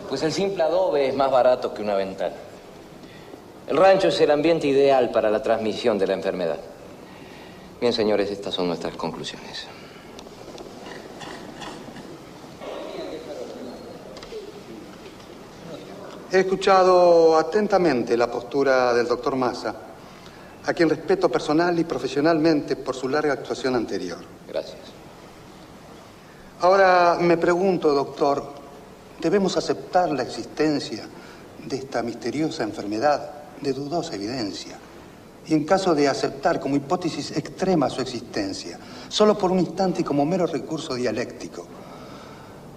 pues el simple adobe es más barato que una ventana. El rancho es el ambiente ideal para la transmisión de la enfermedad. Bien, señores, estas son nuestras conclusiones. He escuchado atentamente la postura del doctor Massa, a quien respeto personal y profesionalmente por su larga actuación anterior. Gracias. Ahora me pregunto, doctor, ¿debemos aceptar la existencia de esta misteriosa enfermedad de dudosa evidencia? Y en caso de aceptar como hipótesis extrema su existencia, solo por un instante y como mero recurso dialéctico,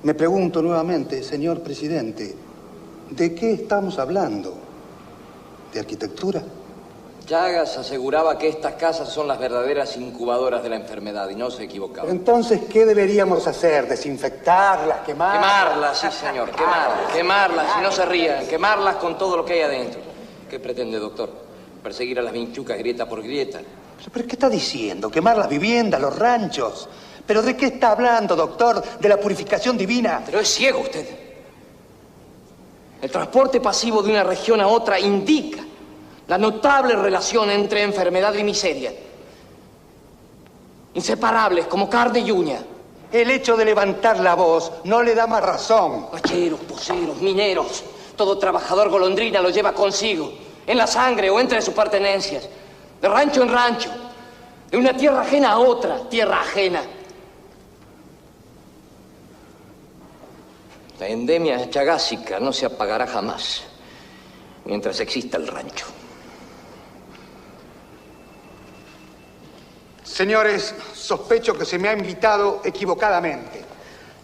me pregunto nuevamente, señor presidente, ¿de qué estamos hablando? ¿De arquitectura? Chagas aseguraba que estas casas son las verdaderas incubadoras de la enfermedad y no se equivocaba. Entonces, ¿qué deberíamos hacer? ¿Desinfectarlas, quemarlas? Quemarlas, sí, señor, quemarlas, y no se rían, quemarlas con todo lo que hay adentro. ¿Qué pretende, doctor? ¿Perseguir a las vinchucas grieta por grieta? ¿Pero qué está diciendo? ¿Quemar las viviendas, los ranchos? ¿Pero de qué está hablando, doctor? ¿De la purificación divina? Pero es ciego usted. El transporte pasivo de una región a otra indica la notable relación entre enfermedad y miseria. Inseparables como carne y uña. El hecho de levantar la voz no le da más razón. Hacheros, poseros, mineros, todo trabajador golondrina lo lleva consigo, en la sangre o entre sus pertenencias, de rancho en rancho, de una tierra ajena a otra tierra ajena. La endemia chagásica no se apagará jamás mientras exista el rancho. Señores, sospecho que se me ha invitado equivocadamente.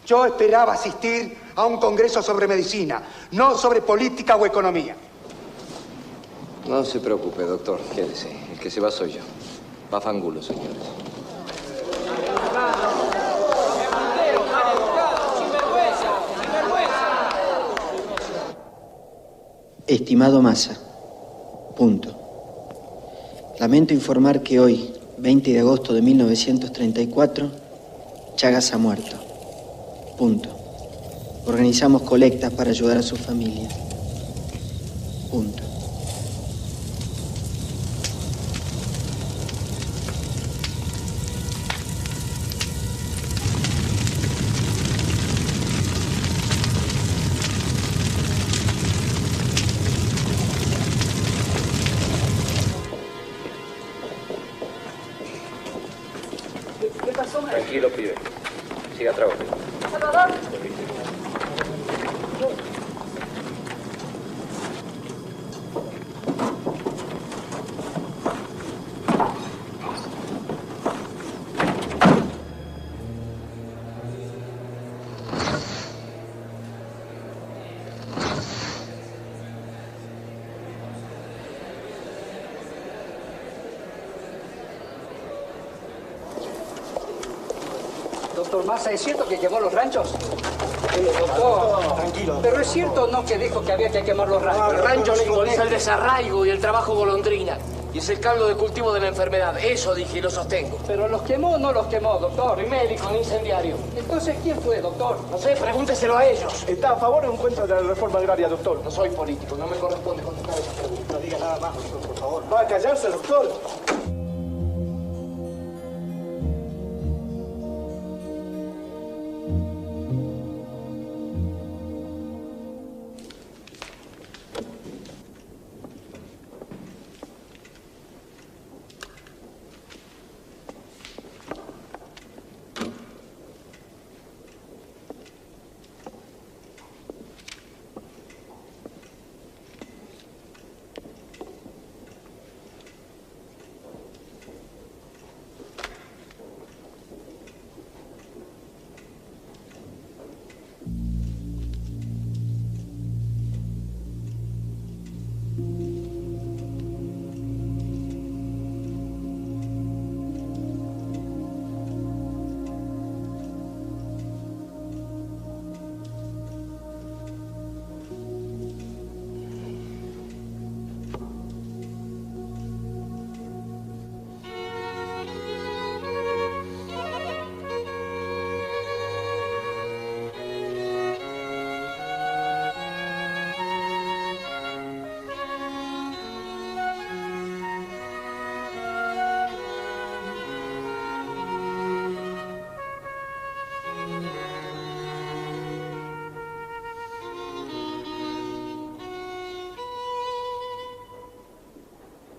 Yo esperaba asistir a un congreso sobre medicina, no sobre política o economía. No se preocupe, doctor, quédese. El que se va soy yo. Va fangulo, señores. Estimado Massa, punto. Lamento informar que hoy, 20 de agosto de 1934, Chagas ha muerto. Punto. Organizamos colectas para ayudar a su familia. Punto. pasó? Tranquilo, pibe. Siga trabajando. Salvador. Doctor Massa, ¿es cierto que quemó los ranchos? Doctor, tranquilo. Pero es cierto o no que dijo que había que quemar los ranchos. El rancho simboliza el desarraigo y el trabajo golondrina. Y es el caldo de cultivo de la enfermedad. Eso dije y lo sostengo. ¿Pero los quemó o no los quemó, doctor? Soy médico, no incendiario. Entonces, ¿quién fue, doctor? No sé, pregúnteselo a ellos. ¿Está a favor o en contra de la reforma agraria, doctor? No soy político, no me corresponde contestar esas preguntas. No diga nada más, doctor, por favor. ¿Va a callarse, doctor?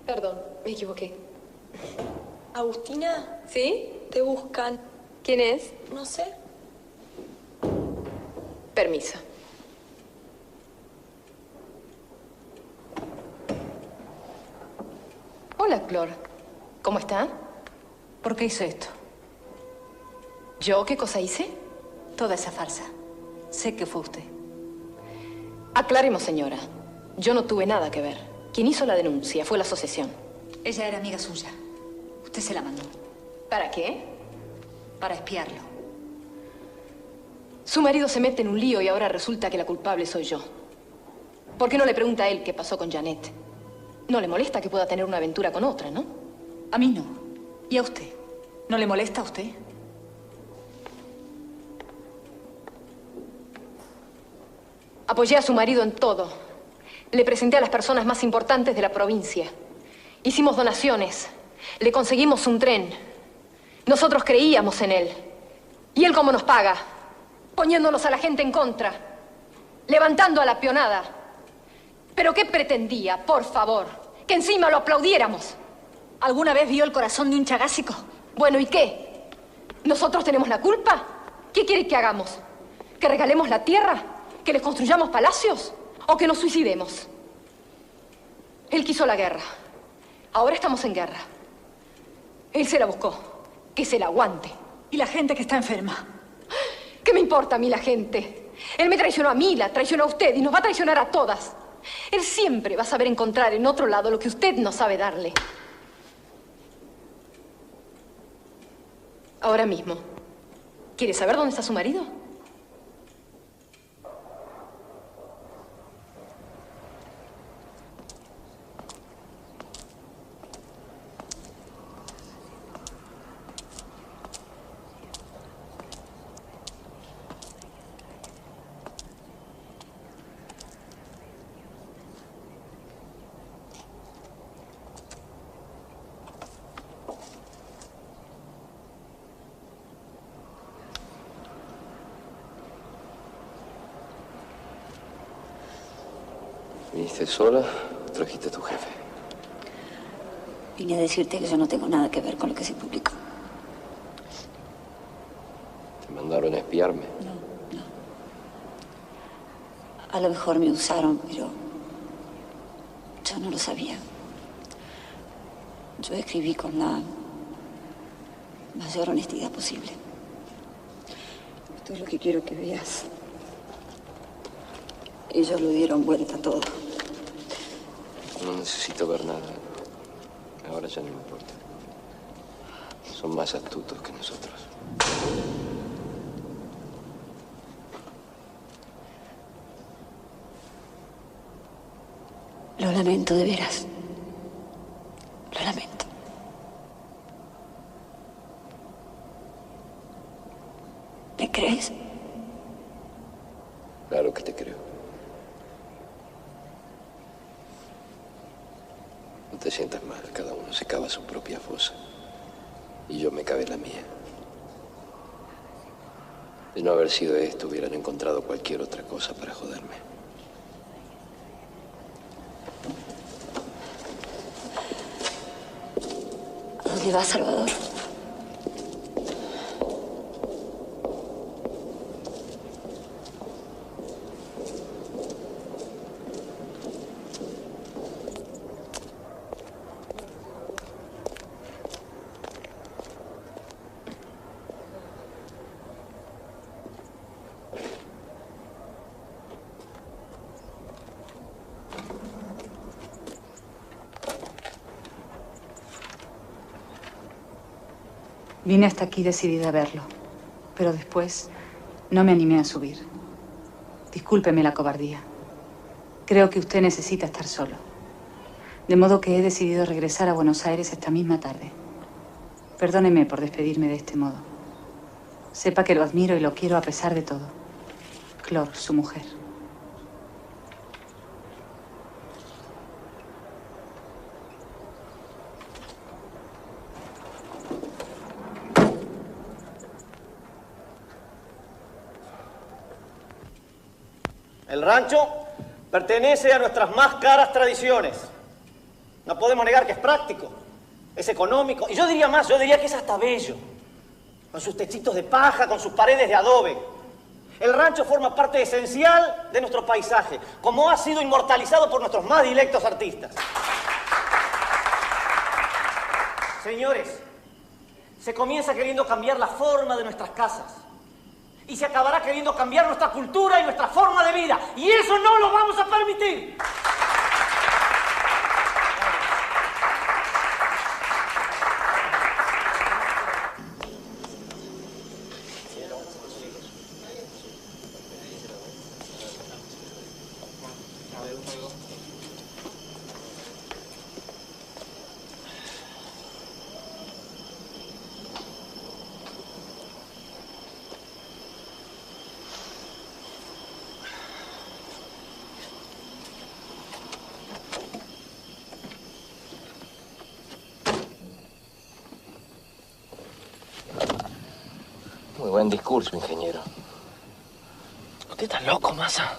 Perdón, me equivoqué. Agustina, ¿Sí? te buscan. ¿Quién es? No sé. Permiso. Hola, Clor. ¿Cómo está? ¿Por qué hizo esto? ¿Yo qué cosa hice? Toda esa farsa. Sé que fue usted. Aclaremos, señora. Yo no tuve nada que ver. Quien hizo la denuncia fue la asociación. Ella era amiga suya. Usted se la mandó. ¿Para qué? Para espiarlo. Su marido se mete en un lío y ahora resulta que la culpable soy yo. ¿Por qué no le pregunta a él qué pasó con Janet? No le molesta que pueda tener una aventura con otra, ¿no? A mí no. ¿Y a usted? ¿No le molesta a usted? Apoyé a su marido en todo. Le presenté a las personas más importantes de la provincia. Hicimos donaciones. Le conseguimos un tren. Nosotros creíamos en él. ¿Y él cómo nos paga? Poniéndonos a la gente en contra. Levantando a la peonada. ¿Pero qué pretendía, por favor? Que encima lo aplaudiéramos. ¿Alguna vez vio el corazón de un chagásico? Bueno, ¿y qué? ¿Nosotros tenemos la culpa? ¿Qué quiere que hagamos? ¿Que regalemos la tierra? ¿Que les construyamos palacios? ¿O que nos suicidemos? Él quiso la guerra. Ahora estamos en guerra. Él se la buscó. Que se la aguante. ¿Y la gente que está enferma? ¿Qué me importa a mí la gente? Él me traicionó a mí, la traicionó a usted y nos va a traicionar a todas. Él siempre va a saber encontrar en otro lado lo que usted no sabe darle. Ahora mismo. ¿Quiere saber dónde está su marido? ¿Viniste sola o trajiste a tu jefe? Vine a decirte que yo no tengo nada que ver con lo que se publicó. ¿Mandaron a espiarme? A lo mejor me usaron, pero yo no lo sabía. Yo escribí con la mayor honestidad posible. Esto es lo que quiero que veas. Ellos lo dieron vuelta a todo. No necesito ver nada. Ahora ya no me importa. Son más astutos que nosotros. Lo lamento, de veras. Lo lamento. ¿Me crees? Claro que te creo. No te sientas mal. Cada uno se cava su propia fosa. Y yo me cavé la mía. De no haber sido esto, hubieran encontrado cualquier otra cosa para joderme. ¿A dónde vas, Salvador? Vine hasta aquí decidida a verlo, pero después no me animé a subir. Discúlpeme la cobardía. Creo que usted necesita estar solo. De modo que he decidido regresar a Buenos Aires esta misma tarde. Perdóneme por despedirme de este modo. Sepa que lo admiro y lo quiero a pesar de todo. Clor, su mujer. El rancho pertenece a nuestras más caras tradiciones. No podemos negar que es práctico, es económico, y yo diría más, yo diría que es hasta bello. Con sus techitos de paja, con sus paredes de adobe. El rancho forma parte esencial de nuestro paisaje, como ha sido inmortalizado por nuestros más dilectos artistas. Señores, se comienza queriendo cambiar la forma de nuestras casas. Y se acabará queriendo cambiar nuestra cultura y nuestra forma de vida. Y eso no lo vamos a permitir. Muy buen discurso, ingeniero. ¿Usted está loco, Massa?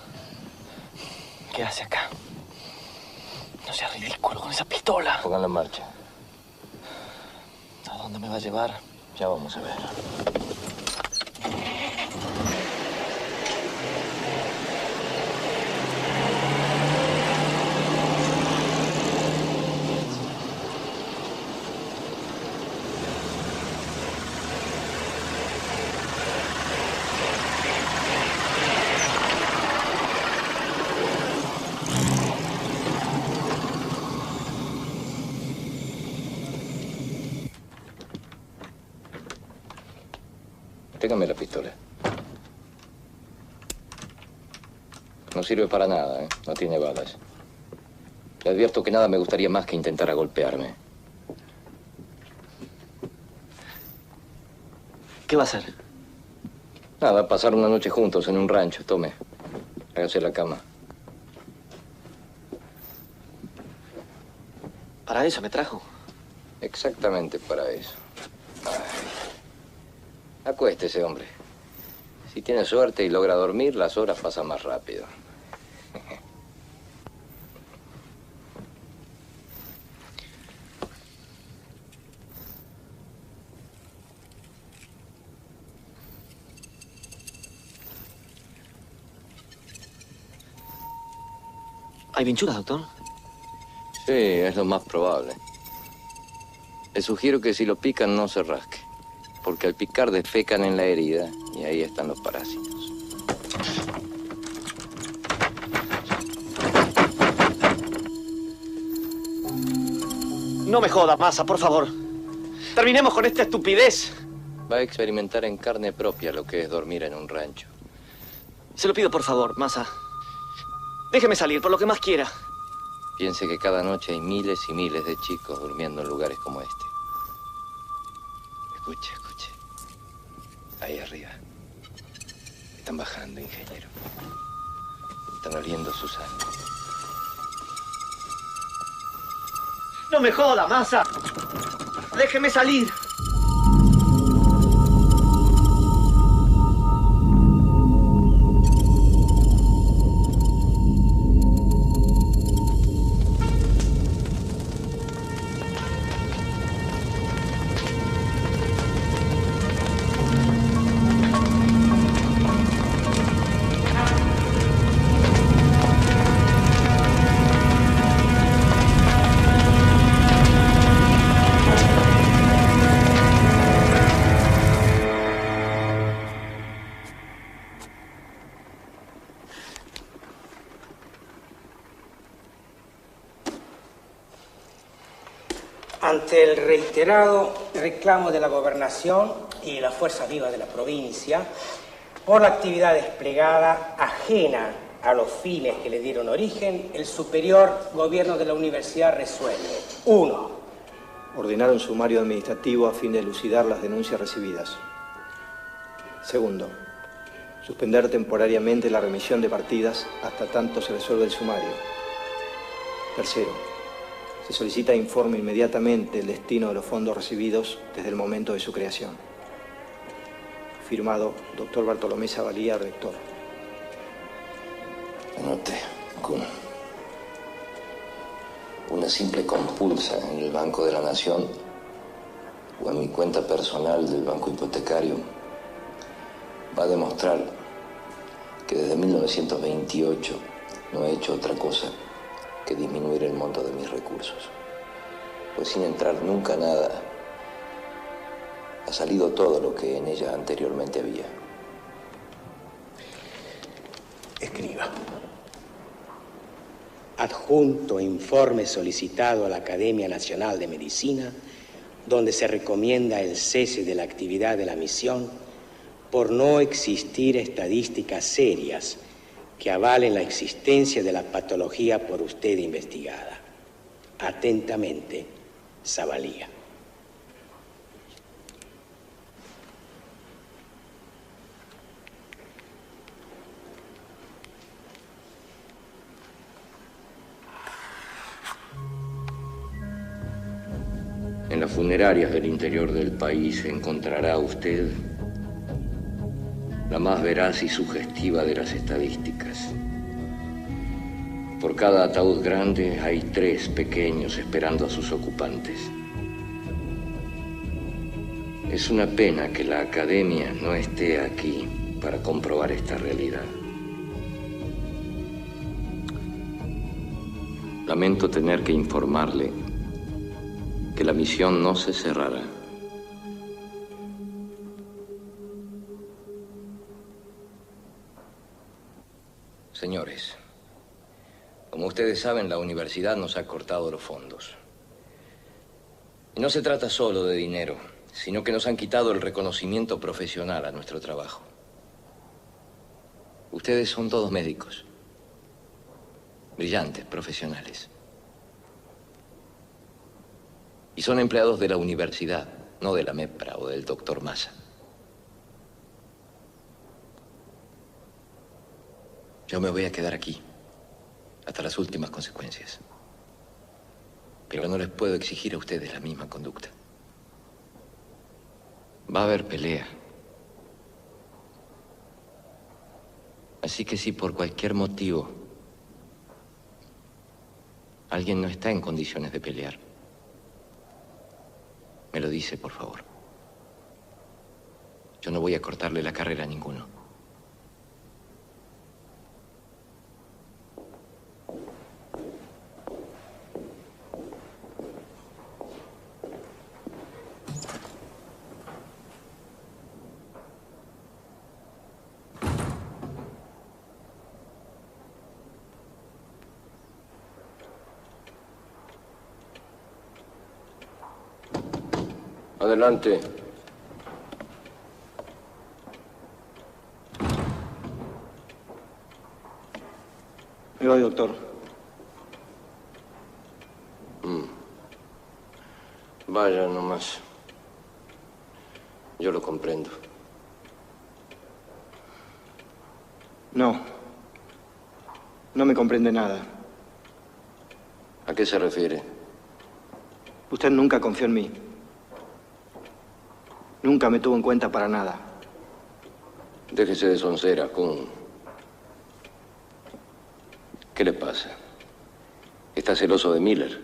¿Qué hace acá? No sea ridículo con esa pistola. Pónganla en marcha. ¿A dónde me va a llevar? Ya vamos a ver. Téngame la pistola. No sirve para nada, ¿eh? No tiene balas. Le advierto que nada me gustaría más que intentar golpearme. ¿Qué va a hacer? Nada, pasar una noche juntos en un rancho. Tome. Hágase la cama. ¿Para eso me trajo? Exactamente para eso. Ay. Acuéstese, hombre. Si tiene suerte y logra dormir, las horas pasan más rápido. ¿Hay vinchuras, doctor? Sí, es lo más probable. Le sugiero que si lo pican no se rasque, porque al picar defecan en la herida y ahí están los parásitos. No me joda, Massa, por favor. Terminemos con esta estupidez. Va a experimentar en carne propia lo que es dormir en un rancho. Se lo pido, por favor, Massa. Déjeme salir, por lo que más quiera. Piense que cada noche hay miles y miles de chicos durmiendo en lugares como este. Escuche, escuche. Ahí arriba. Están bajando, ingeniero. Están oliendo su sangre. ¡No me joda, Massa! ¡Déjeme salir! Ante el reiterado reclamo de la gobernación y la fuerza viva de la provincia por la actividad desplegada ajena a los fines que le dieron origen, el superior gobierno de la universidad resuelve: 1. Ordenar un sumario administrativo a fin de elucidar las denuncias recibidas. 2. Suspender temporariamente la remisión de partidas hasta tanto se resuelva el sumario. 3. Se solicita informe inmediatamente el destino de los fondos recibidos desde el momento de su creación. Firmado, Dr. Bartolomé Zavalía, rector. Anote, Kun. Una simple compulsa en el Banco de la Nación o en mi cuenta personal del Banco Hipotecario va a demostrar que desde 1928 no he hecho otra cosa que disminuir el monto de mis recursos. Pues sin entrar nunca nada, ha salido todo lo que en ella anteriormente había. Escriba. Adjunto informe solicitado a la Academia Nacional de Medicina, donde se recomienda el cese de la actividad de la misión por no existir estadísticas serias que avalen la existencia de la patología por usted investigada. Atentamente, Zavalía. En las funerarias del interior del país encontrará usted la más veraz y sugestiva de las estadísticas. Por cada ataúd grande hay 3 pequeños esperando a sus ocupantes. Es una pena que la Academia no esté aquí para comprobar esta realidad. Lamento tener que informarle que la misión no se cerrará. Señores, como ustedes saben, la universidad nos ha cortado los fondos. Y no se trata solo de dinero, sino que nos han quitado el reconocimiento profesional a nuestro trabajo. Ustedes son todos médicos, brillantes, profesionales. Y son empleados de la universidad, no de la MEPRA o del doctor Massa. Yo me voy a quedar aquí, hasta las últimas consecuencias. Pero no les puedo exigir a ustedes la misma conducta. Va a haber pelea. Así que si por cualquier motivo alguien no está en condiciones de pelear, me lo dice, por favor. Yo no voy a cortarle la carrera a ninguno. Adelante. Me voy, doctor. Vaya nomás. Yo lo comprendo. No. No me comprende nada. ¿A qué se refiere? Usted nunca confió en mí. Nunca me tuvo en cuenta para nada. Déjese de soncera, Kuhn. ¿Qué le pasa? ¿Está celoso de Miller?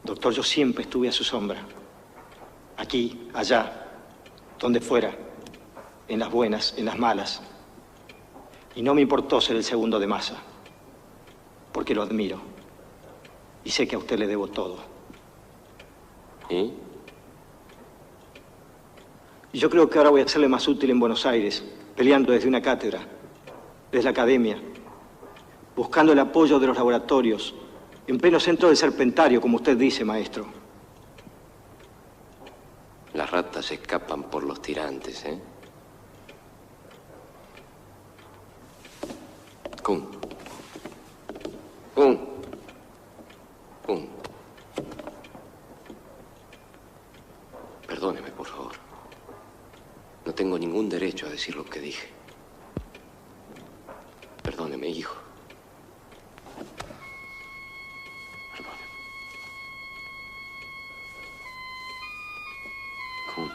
Doctor, yo siempre estuve a su sombra. Aquí, allá, donde fuera. En las buenas, en las malas. Y no me importó ser el segundo de Massa. Porque lo admiro. Y sé que a usted le debo todo. ¿Y? Y yo creo que ahora voy a serle más útil en Buenos Aires, peleando desde una cátedra, desde la academia, buscando el apoyo de los laboratorios, en pleno centro del Serpentario, como usted dice, maestro. Las ratas escapan por los tirantes, ¿eh? Kuhn. Kuhn. Kuhn. Perdóneme, por favor. No tengo ningún derecho a decir lo que dije. Perdóneme, hijo. Perdóneme. Kuhn.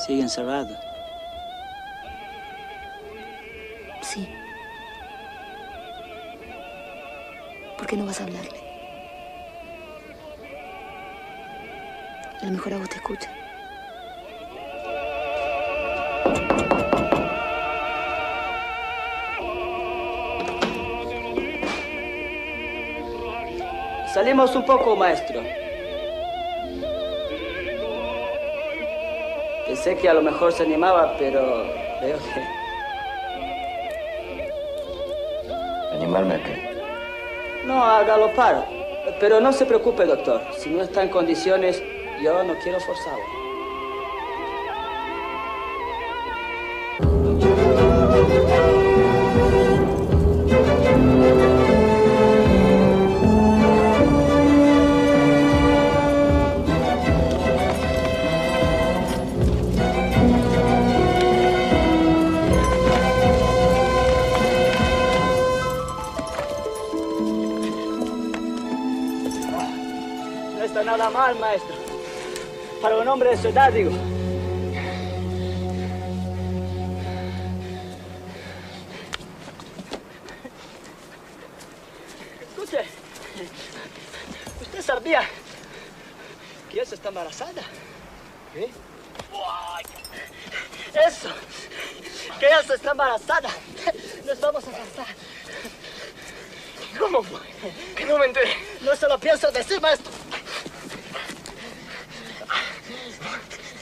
¿Sigue encerrado? Sí. ¿Por qué no vas a hablarle? A lo mejor a vos te escucha. Salimos un poco, maestro. Pensé que a lo mejor se animaba, pero veo que... ¿Animarme a qué? No, a galopar. Pero no se preocupe, doctor. Si no está en condiciones, yo no quiero forzarlo. No está nada mal, maestro. Para un hombre de su edad, digo. Escuche, ¿usted sabía que ella está embarazada? ¿Eh? Eso, que ella está embarazada. Nos vamos a casar. ¿Cómo fue? Que no me enteré. No se lo pienso decir, maestro.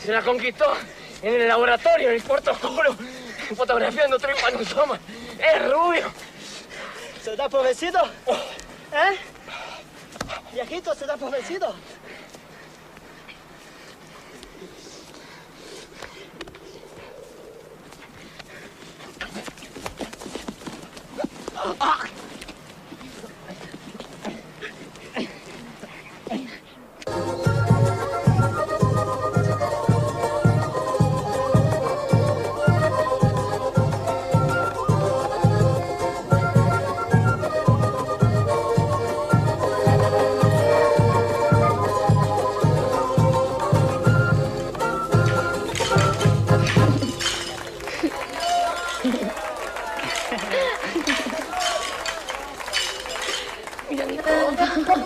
Se la conquistó en el laboratorio, en el Puerto Oscuro, fotografiando tripanosomas. Es rubio. ¿Se da por vencido? ¿Eh? Viejito, ¿se da por vencido? Mira mi copa.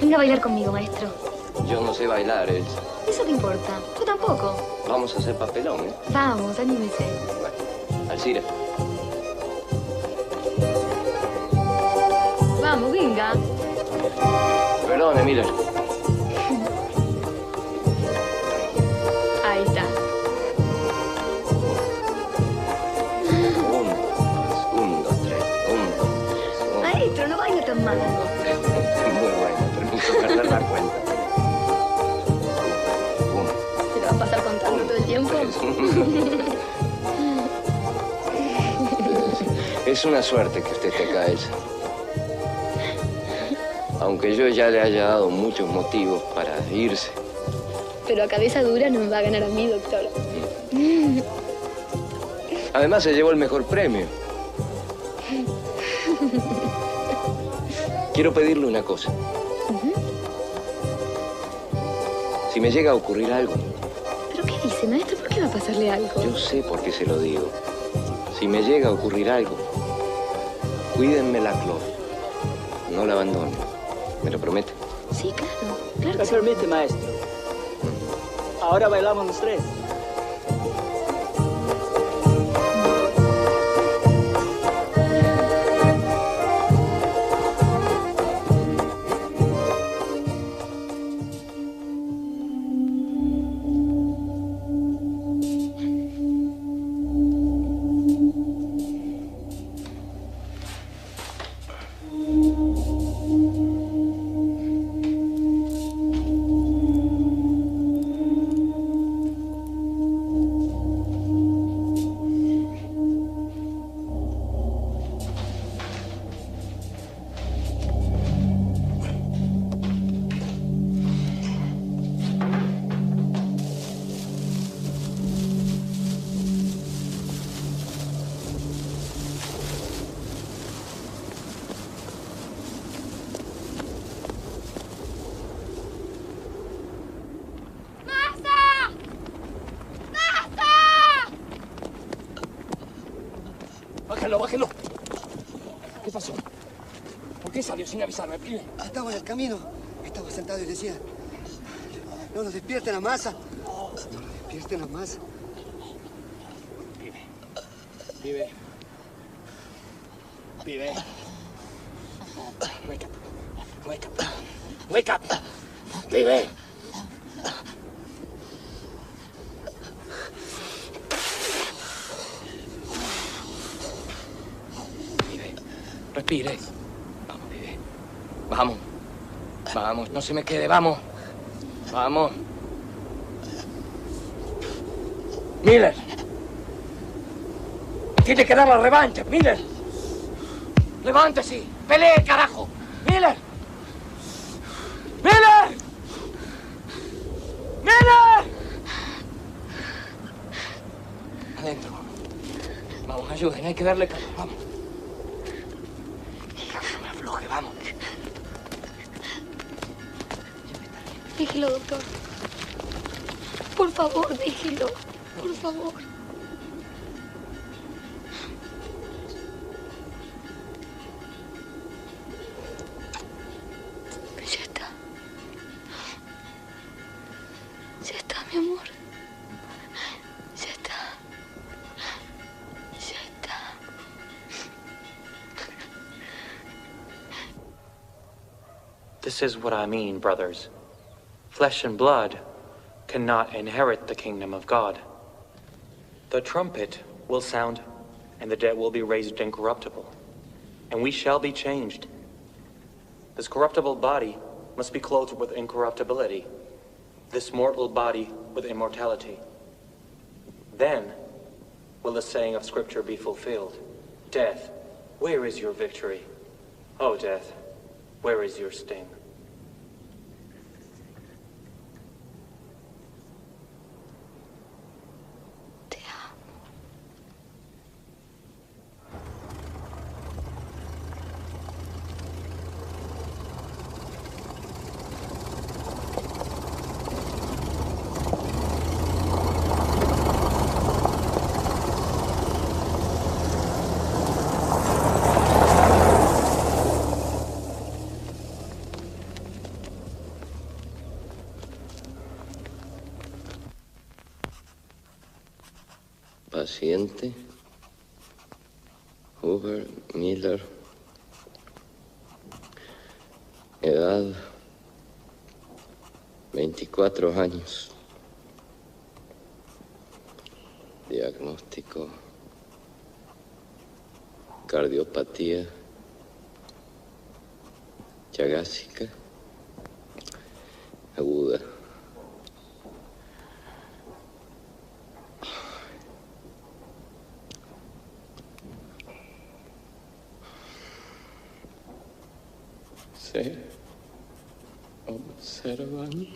Venga a bailar conmigo, maestro. Yo no sé bailar, Elsa. ¿Eso qué importa? Yo tampoco. Vamos a hacer papelón, ¿eh? Vamos, anímese. Alcira. Vamos, venga. Perdón, Miller. Ahí está. Un, dos, tres. Maestro, no baila tan mal. Muy bueno, pero me hizo perder la cuenta. ¿Se lo va a pasar contando todo el tiempo? Es una suerte que usted esté acá, Elsa. Aunque yo ya le haya dado muchos motivos para irse. Pero a cabeza dura no me va a ganar a mí, doctor. Además, se llevó el mejor premio. Quiero pedirle una cosa. Si me llega a ocurrir algo, ¿Pero qué dice, maestro? ¿Por qué va a pasarle algo? yo sé por qué se lo digo. Si me llega a ocurrir algo, cuídenme la Chloe. No la abandonen. ¿Me lo promete? Sí, claro. Claro ¿Me permite, maestro? Ahora bailamos los tres. Bájalo. ¿Qué pasó? ¿Por qué salió sin avisarme, pibe? Estaba en el camino. Estaba sentado y decía... No nos despierten a Massa. No nos despierten a Massa. Pibe. Wake up. Wake up. Pibe. Respire. Vamos, pibe. Vamos, no se me quede, vamos. Miller. Tiene que dar la revancha, Miller. Levántese. Pelee, carajo. Miller. Adentro. Vamos, ayuden, hay que darle calor, vamos. No me afloje, vamos. Déjelo, doctor. Por favor, déjelo. Por favor. Ya está. Ya está, mi amor. Ya está. Ya está. This is what I mean, brothers. Flesh and blood cannot inherit the kingdom of God. The trumpet will sound, and the dead will be raised incorruptible, and we shall be changed. This corruptible body must be clothed with incorruptibility, this mortal body with immortality. Then will the saying of Scripture be fulfilled. Death, where is your victory? O death, where is your sting? paciente, Hoover Miller, edad 24 años, diagnóstico cardiopatía chagásica aguda. Se observan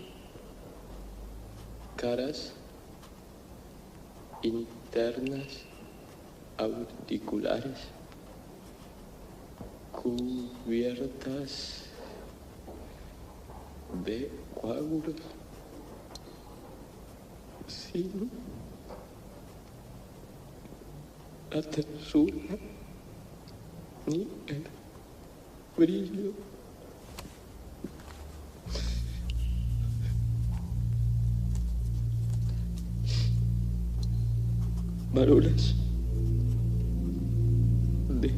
caras internas auriculares cubiertas de coágulos sin la tersura ni el brillo. Márulas de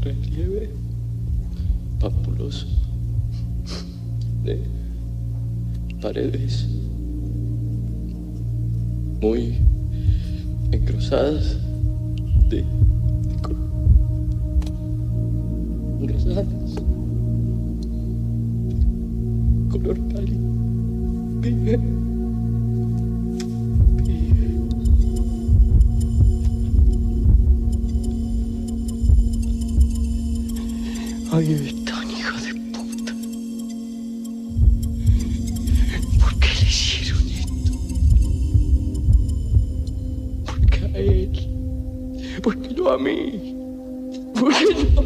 relieve papuloso de paredes muy engrosadas de color pálido. Ahí están, hija de puta. ¿Por qué le hicieron esto? ¿Por qué a él? ¿Por qué no a mí? ¿Por qué no?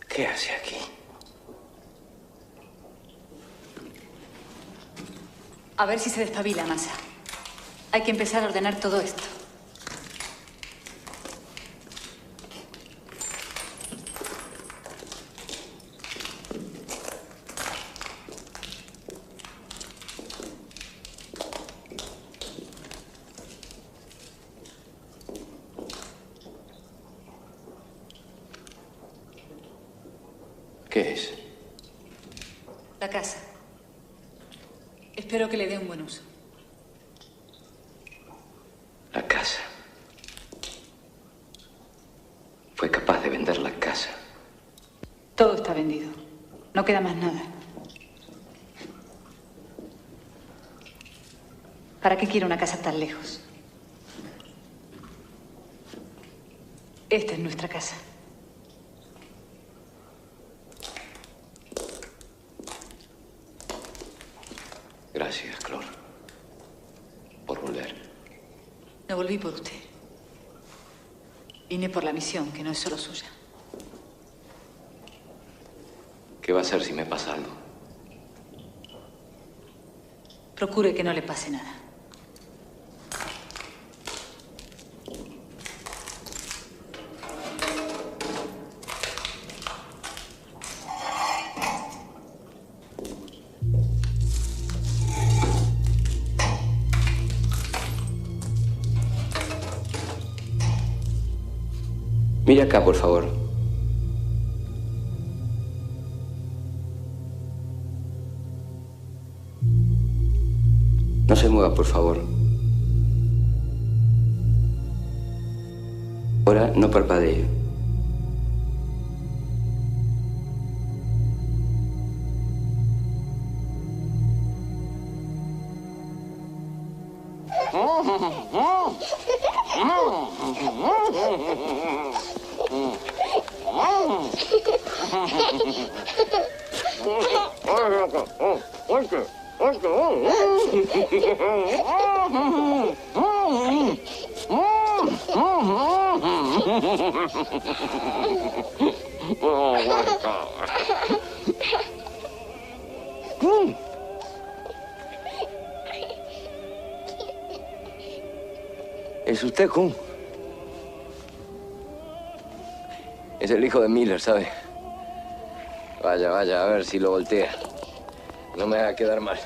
¿Qué hace aquí? A ver si se despabila, Massa. Hay que empezar a ordenar todo esto. ¿Qué es? La casa. Espero que le dé un buen uso. La casa. Fue capaz de vender la casa. Todo está vendido. No queda más nada. ¿Para qué quiere una casa tan lejos? Esta es nuestra casa. Gracias, Clor, por volver. No volví por usted. Vine por la misión, que no es solo suya. ¿Qué va a hacer si me pasa algo? Procure que no le pase nada. Mire acá, por favor. No se mueva, por favor. Ahora no parpadee. ¿Es usted, Kun? Es el hijo de Miller, ¿sabe? Vaya, vaya, a ver si lo voltea. No me haga quedar mal.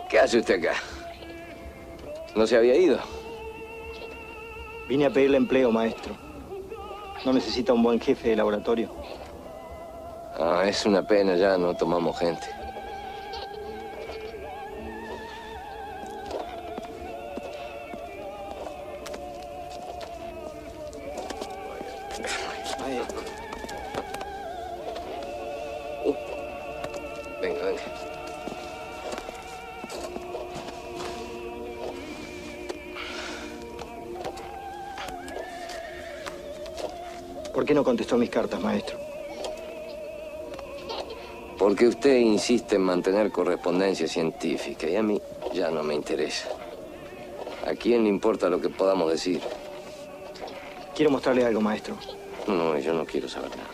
¿Qué hace usted acá? ¿No se había ido? Vine a pedirle empleo, maestro. ¿No necesita un buen jefe de laboratorio? Ah, es una pena, ya no tomamos gente. Venga, venga. ¿Por qué no contestó mis cartas, maestro? Porque usted insiste en mantener correspondencia científica y a mí ya no me interesa. ¿A quién le importa lo que podamos decir? Quiero mostrarle algo, maestro. No, yo no quiero saber nada.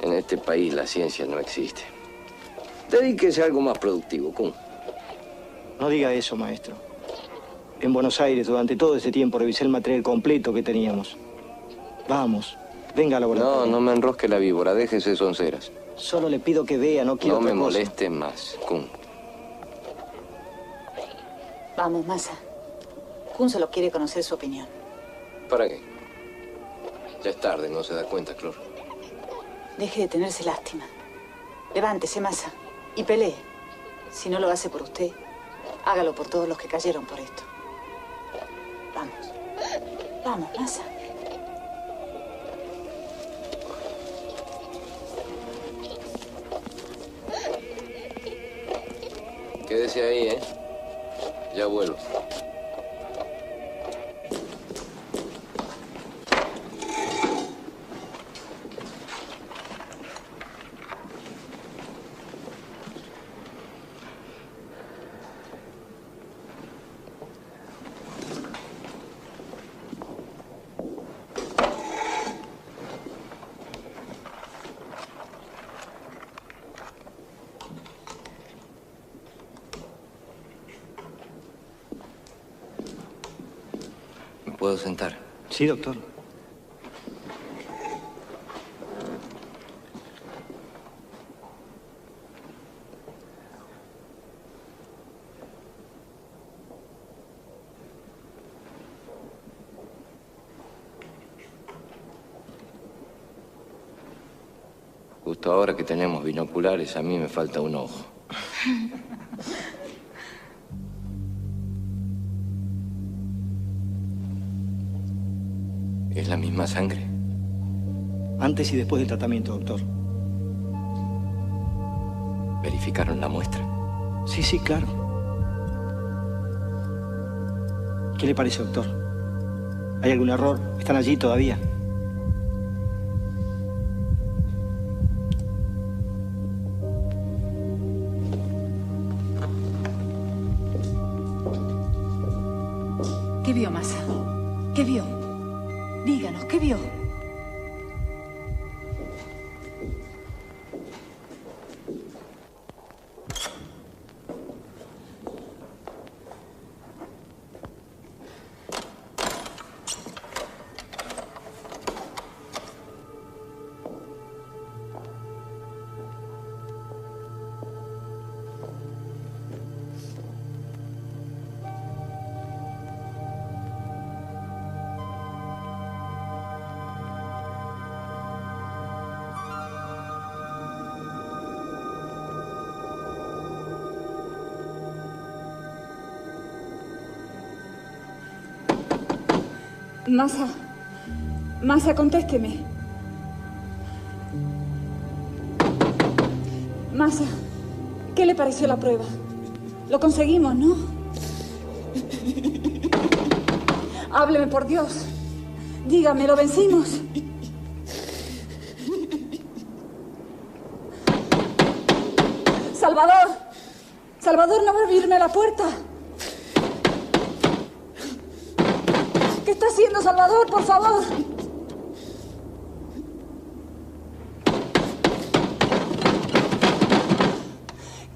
En este país la ciencia no existe. Dedíquese a algo más productivo, Kun. No diga eso, maestro. En Buenos Aires, durante todo ese tiempo, revisé el material completo que teníamos. Vamos, venga al laboratorio. No, no me enrosque la víbora, déjese sonceras. Solo le pido que vea, no quiero No me otra cosa. moleste más, Kun. Vamos, Massa. Kun solo quiere conocer su opinión. ¿Para qué? Ya es tarde, ¿no se da cuenta, Clor? Deje de tenerse lástima. Levántese, Massa, y pelee. Si no lo hace por usted, hágalo por todos los que cayeron por esto. Vamos. Vamos, Massa. Quédese ahí, ¿eh? Ya vuelvo. ¿Puedo sentar? Sí, doctor. Justo ahora que tenemos binoculares, a mí me falta un ojo. ¿Es la misma sangre? Antes y después del tratamiento, doctor. ¿Verificaron la muestra? Sí, sí, claro. ¿Qué le parece, doctor? ¿Hay algún error? ¿Están allí todavía? ¿Qué vio, Massa? ¿Qué vio? Díganos, ¿qué vio? Massa. Massa, contésteme. Massa, ¿qué le pareció la prueba? Lo conseguimos, ¿no? Hábleme, por Dios. Dígame, ¿lo vencimos? Salvador. Salvador, no va a abrirme la puerta. ¿Qué está haciendo, Salvador? Por favor.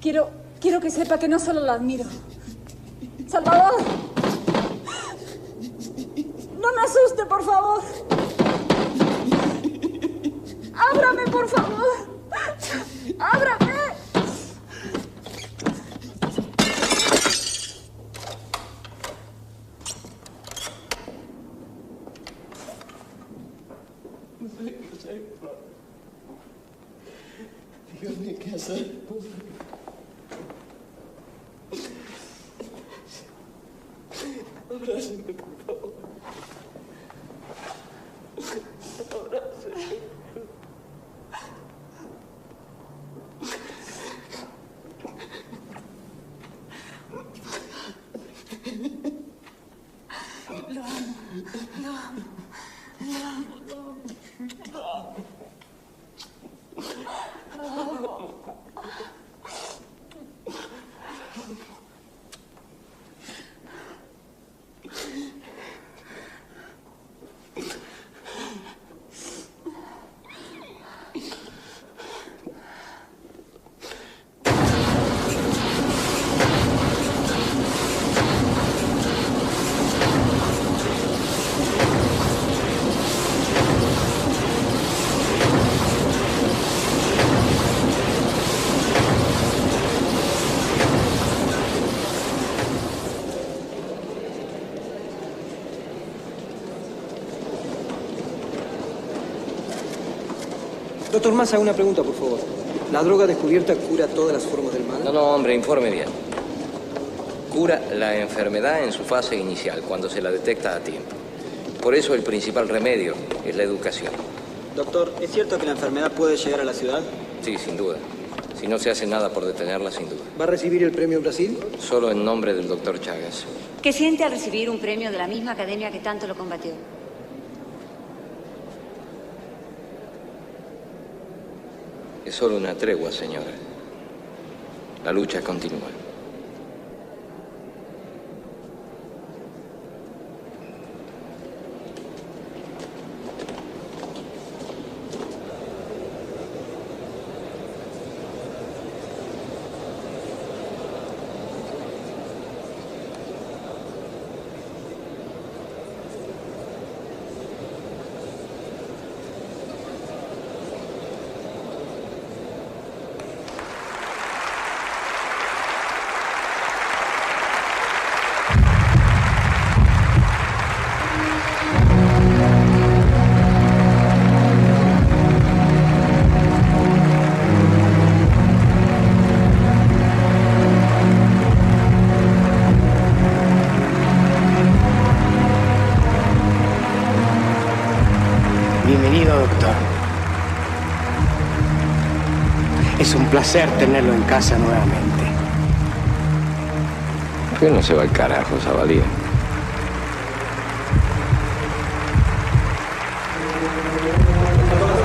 Quiero que sepa que no solo la admiro. Salvador. No me asuste, por favor. Ábrame, por favor. Ábrame. Dígame qué hacer. Abrácenme, por favor. Abrácenme. Lo amo. Lo amo. Lo amo. Lo amo. Lo amo. Lo amo. Doctor Massa, una pregunta, por favor. ¿La droga descubierta cura todas las formas del mal? No, hombre, informe bien. Cura la enfermedad en su fase inicial, cuando se la detecta a tiempo. Por eso el principal remedio es la educación. Doctor, ¿es cierto que la enfermedad puede llegar a la ciudad? Sí, sin duda. Si no se hace nada por detenerla, sin duda. ¿Va a recibir el premio en Brasil? Solo en nombre del doctor Chagas. ¿Qué siente al recibir un premio de la misma academia que tanto lo combatió? Es solo una tregua, señora. La lucha continúa. Bienvenido, doctor. Es un placer tenerlo en casa nuevamente. ¿Por qué no se va al carajo, Zabalía?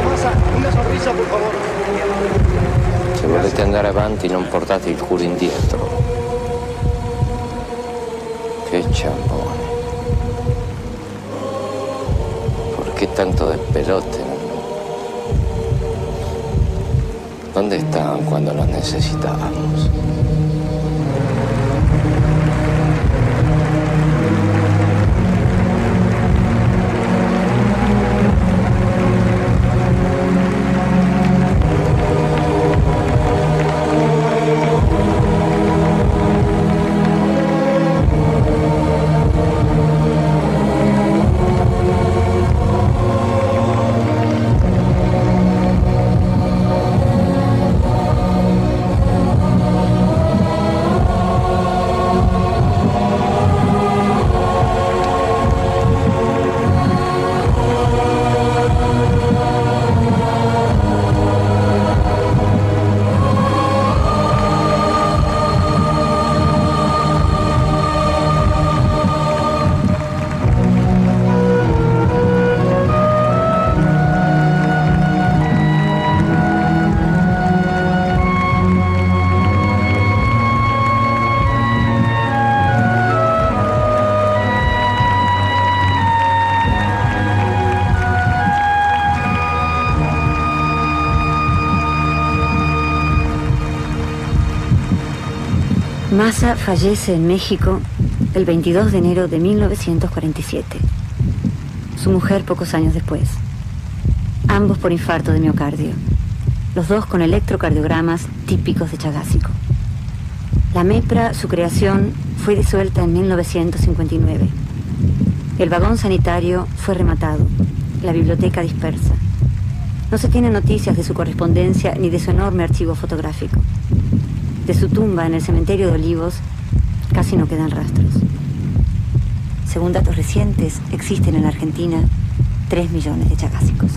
Massa, una sonrisa, por favor. Se volete andare avanti, non portate il culo indietro. Che ciambone. ¿Por qué tanto despelote? ¿Dónde estaban cuando los necesitábamos? Maza fallece en México el 22 de enero de 1947. Su mujer pocos años después. Ambos por infarto de miocardio. Los dos con electrocardiogramas típicos de Chagásico. La MEPRA, su creación, fue disuelta en 1959. El vagón sanitario fue rematado, la biblioteca dispersa. No se tienen noticias de su correspondencia ni de su enorme archivo fotográfico. De su tumba en el cementerio de Olivos casi no quedan rastros. Según datos recientes, existen en la Argentina 3 millones de chagásicos.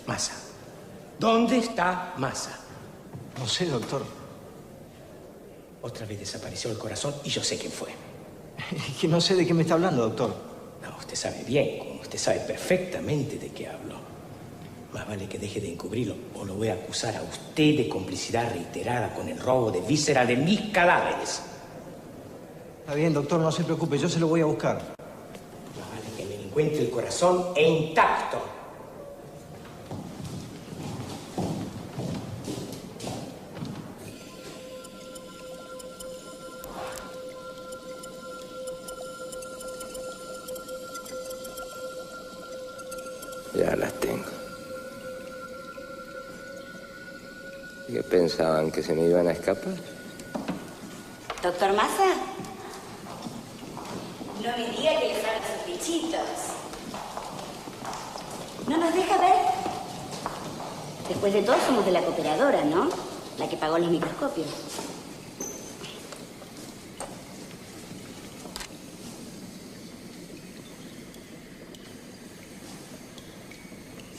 Massa. ¿Dónde está Massa? No sé, doctor. Otra vez desapareció el corazón y yo sé quién fue. Es que no sé de qué me está hablando, doctor. No, usted sabe bien, como usted sabe perfectamente de qué hablo. Más vale que deje de encubrirlo o lo voy a acusar a usted de complicidad reiterada con el robo de vísceras de mis cadáveres. Está bien, doctor, no se preocupe, yo se lo voy a buscar. Más vale que me encuentre el corazón intacto. Ya las tengo. ¿Y qué pensaban? ¿Que se me iban a escapar? Doctor Massa, no me diga que le faltan sus bichitos. ¿No nos deja ver? Después de todo somos de la cooperadora, ¿no? La que pagó los microscopios.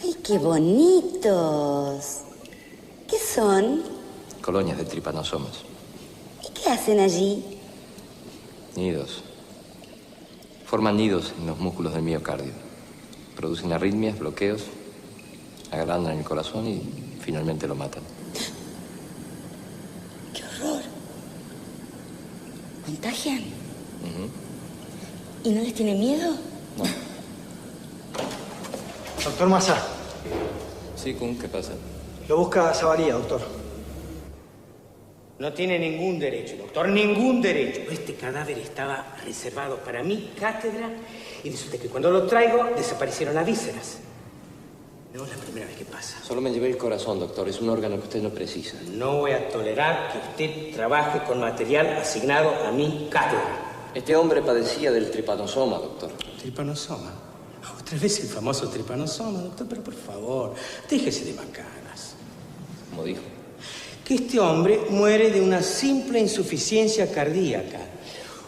¡Ay, qué bonitos! ¿Qué son? Colonias de tripanosomas. ¿Y qué hacen allí? Nidos. Forman nidos en los músculos del miocardio. Producen arritmias, bloqueos, agrandan el corazón y finalmente lo matan. ¡Qué horror! ¿Contagian? Ujú. ¿Y no les tiene miedo? No. Doctor Massa. Sí, Kun, ¿qué pasa? Lo busca Zavalía, doctor. No tiene ningún derecho, doctor, ningún derecho. Este cadáver estaba reservado para mi cátedra y dice usted que cuando lo traigo desaparecieron las vísceras. No es la primera vez que pasa. Solo me llevé el corazón, doctor. Es un órgano que usted no precisa. No voy a tolerar que usted trabaje con material asignado a mi cátedra. Este hombre padecía del tripanosoma, doctor. ¿Tripanosoma? Otra vez el famoso tripanosoma, doctor, pero por favor, déjese de macanas. Como dijo. Que este hombre muere de una simple insuficiencia cardíaca.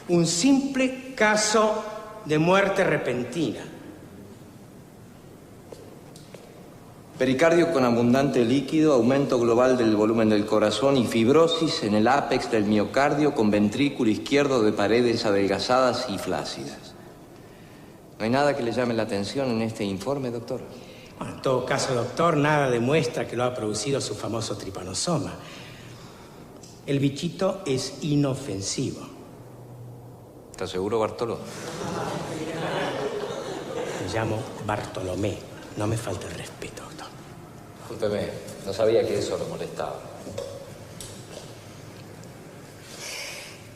Un simple caso de muerte repentina. Pericardio con abundante líquido, aumento global del volumen del corazón y fibrosis en el ápex del miocardio con ventrículo izquierdo de paredes adelgazadas y flácidas. ¿No hay nada que le llame la atención en este informe, doctor? Bueno, en todo caso, doctor, nada demuestra que lo ha producido su famoso tripanosoma. El bichito es inofensivo. ¿Estás seguro, Bartolo? Me llamo Bartolomé. No me falta el respeto, doctor. Discúlpeme, no sabía que eso lo molestaba.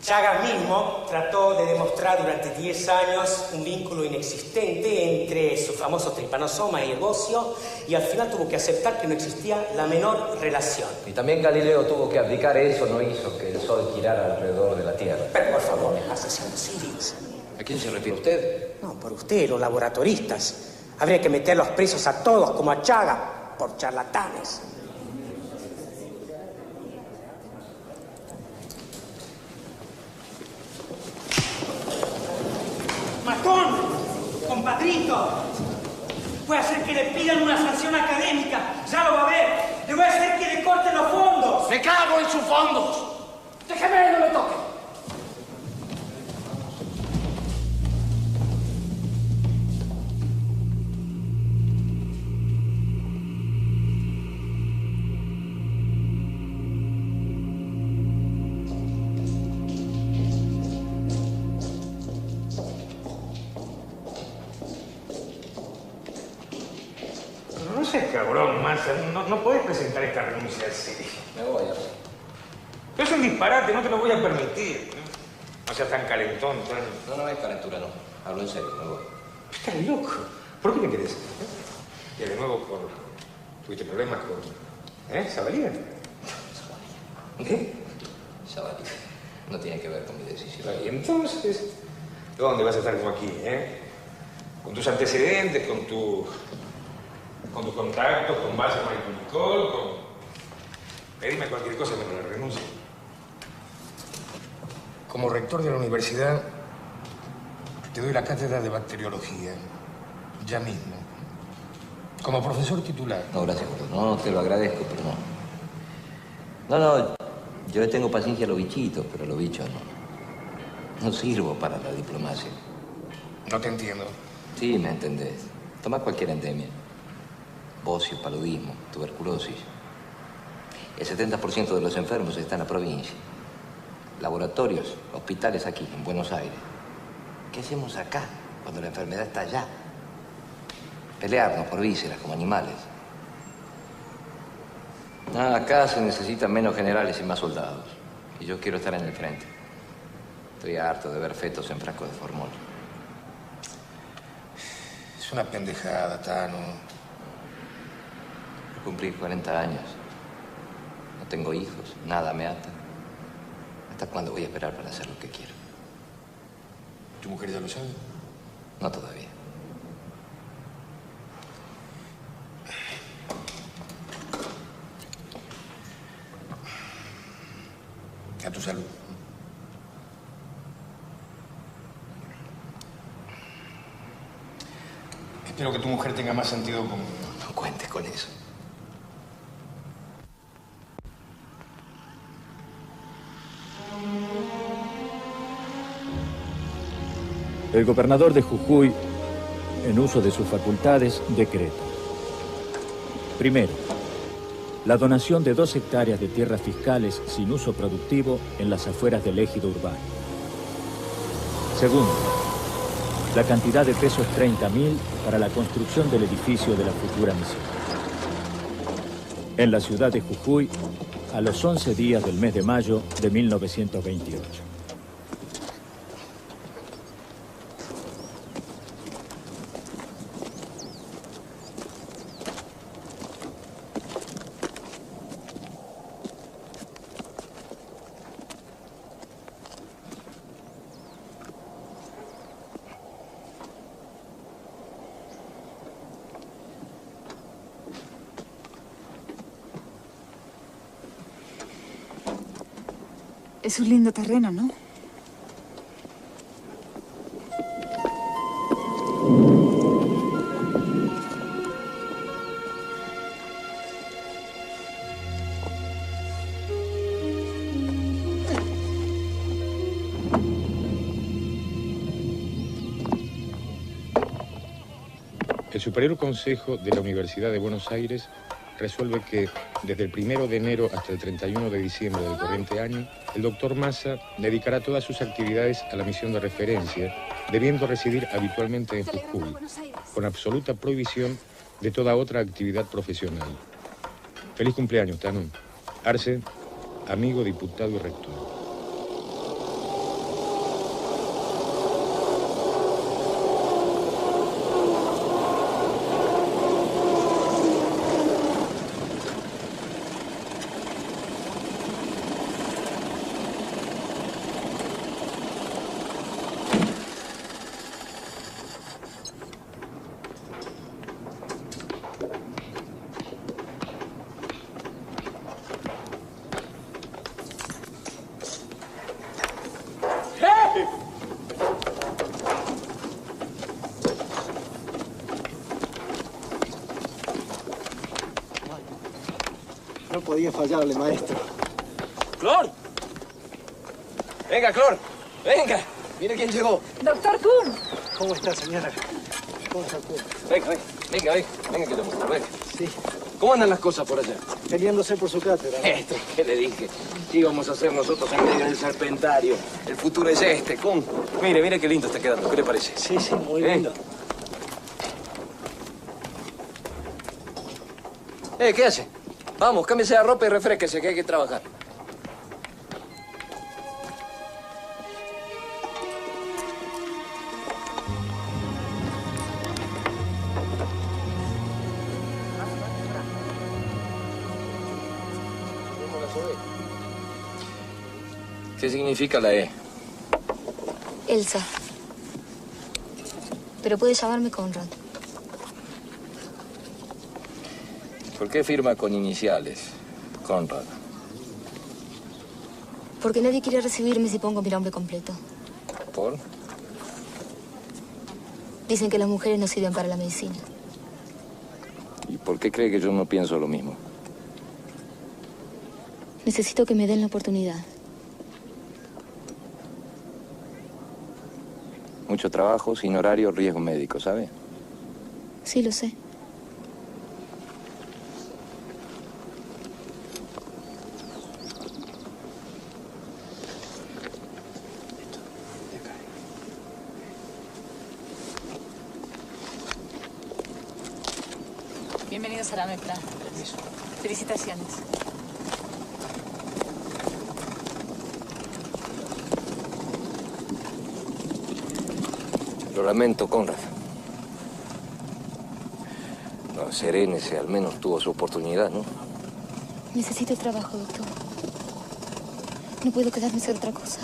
Chagas mismo trató de demostrar durante 10 años un vínculo inexistente entre su famoso tripanosoma y el bocio, y al final tuvo que aceptar que no existía la menor relación. Y también Galileo tuvo que abdicar. Eso no hizo que el Sol girara alrededor de la Tierra. Pero por favor, me pasa siendo serios. ¿A quién se refiere usted? No, por usted, los laboratoristas. Habría que meterlos presos a todos, como a Chaga, por charlatanes. ¡Matón! ¡Compadrito! Puede hacer que le pidan una sanción académica. Ya lo va a ver. Le voy a hacer que le corten los fondos. ¡Me cago en sus fondos! ¡Déjeme, no me toque! No seas cabrón, Massa. No podés presentar esta renuncia así. Me voy a ver. Es un disparate, no te lo voy a permitir. No seas tan calentón, tan... No es calentura, no. Hablo en serio, me voy. Estás loco. ¿Por qué me querés? Y de nuevo tuviste problemas con... Zabalía. ¿Qué? Zabalía. No tiene que ver con mi decisión. Y entonces, ¿dónde vas a estar como aquí, Con tus antecedentes, con tus contactos, con base con el Nicole, con... Pedime cualquier cosa menos la renuncia. Como rector de la universidad, te doy la cátedra de bacteriología. Ya mismo. Como profesor titular. No, gracias, gordo. No, te lo agradezco, pero no. No, yo le tengo paciencia a los bichitos, pero a los bichos no. No sirvo para la diplomacia. No te entiendo. Sí, me entendés. Toma cualquier endemia. Bocio, paludismo, tuberculosis. El 70% de los enfermos está en la provincia. Laboratorios, hospitales aquí, en Buenos Aires. ¿Qué hacemos acá, cuando la enfermedad está allá? Pelearnos por vísceras, como animales. Acá se necesitan menos generales y más soldados. Y yo quiero estar en el frente. Estoy harto de ver fetos en frascos de formol. Es una pendejada, Tano. Cumplí 40 años. No tengo hijos, nada me ata. ¿Hasta cuándo voy a esperar para hacer lo que quiero? ¿Tu mujer ya lo sabe? No todavía. A tu salud. Espero que tu mujer tenga más sentido común. No cuentes con eso. El gobernador de Jujuy, en uso de sus facultades, decreta. Primero, la donación de 2 hectáreas de tierras fiscales sin uso productivo en las afueras del ejido urbano. Segundo, la cantidad de pesos 30.000 para la construcción del edificio de la futura misión. En la ciudad de Jujuy, a los 11 días del mes de mayo de 1928. Es un lindo terreno, ¿no? El Superior Consejo de la Universidad de Buenos Aires resuelve que desde el 1 de enero hasta el 31 de diciembre del corriente año, el doctor Massa dedicará todas sus actividades a la misión de referencia, debiendo residir habitualmente en Jujuy, con absoluta prohibición de toda otra actividad profesional. Feliz cumpleaños, Tano. Arce, amigo, diputado y rector. No podía fallarle, maestro. ¡Clor! Venga, Clor. Venga. Mira quién llegó. Doctor Kuhn. ¿Cómo está, señora? ¿Cómo está, Kuhn? Venga que te muestro, venga. Sí. ¿Cómo andan las cosas por allá? Peleándose por su cátedra. ¿Qué le dije? ¿Qué íbamos a hacer nosotros en medio del serpentario? El futuro es este, Kuhn. Mire qué lindo está quedando. ¿Qué le parece? Sí, muy lindo. ¿Qué hace? Vamos, cámbiese la ropa y refresquese, que hay que trabajar. ¿Qué significa la E? Elsa. Pero puede llamarme Conrad. ¿Por qué firma con iniciales, Conrad? Porque nadie quiere recibirme si pongo mi nombre completo. ¿Por? Dicen que las mujeres no sirven para la medicina. ¿Y por qué cree que yo no pienso lo mismo? Necesito que me den la oportunidad. Mucho trabajo, sin horario, riesgo médico, ¿sabe? Sí, lo sé. Bienvenidos a la MEPLA. Felicitaciones. Lo lamento, Conrad. No, serénese, al menos tuvo su oportunidad, ¿no? Necesito trabajo, doctor. No puedo quedarme sin otra cosa.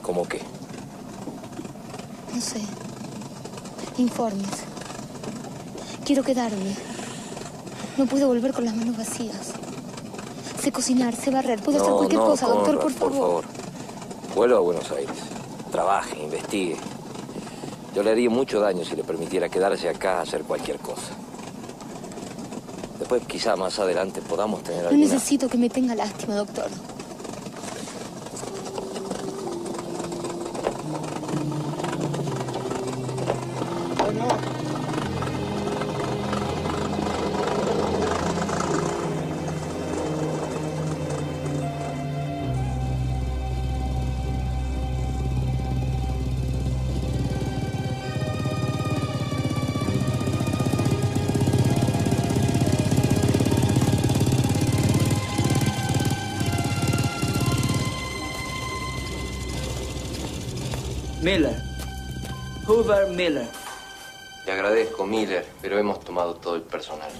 ¿Cómo qué? No sé. Informes. Quiero quedarme. No puedo volver con las manos vacías. Sé cocinar, sé barrer. Puedo hacer cualquier cosa, Conrad, doctor, por favor. Vuelva a Buenos Aires. Trabaje, investigue. Yo le haría mucho daño si le permitiera quedarse acá a hacer cualquier cosa. Después, quizá más adelante, podamos tener No alguna... necesito que me tenga lástima, doctor. Miller. Hoover Miller. Le agradezco, Miller, pero hemos tomado todo el personal.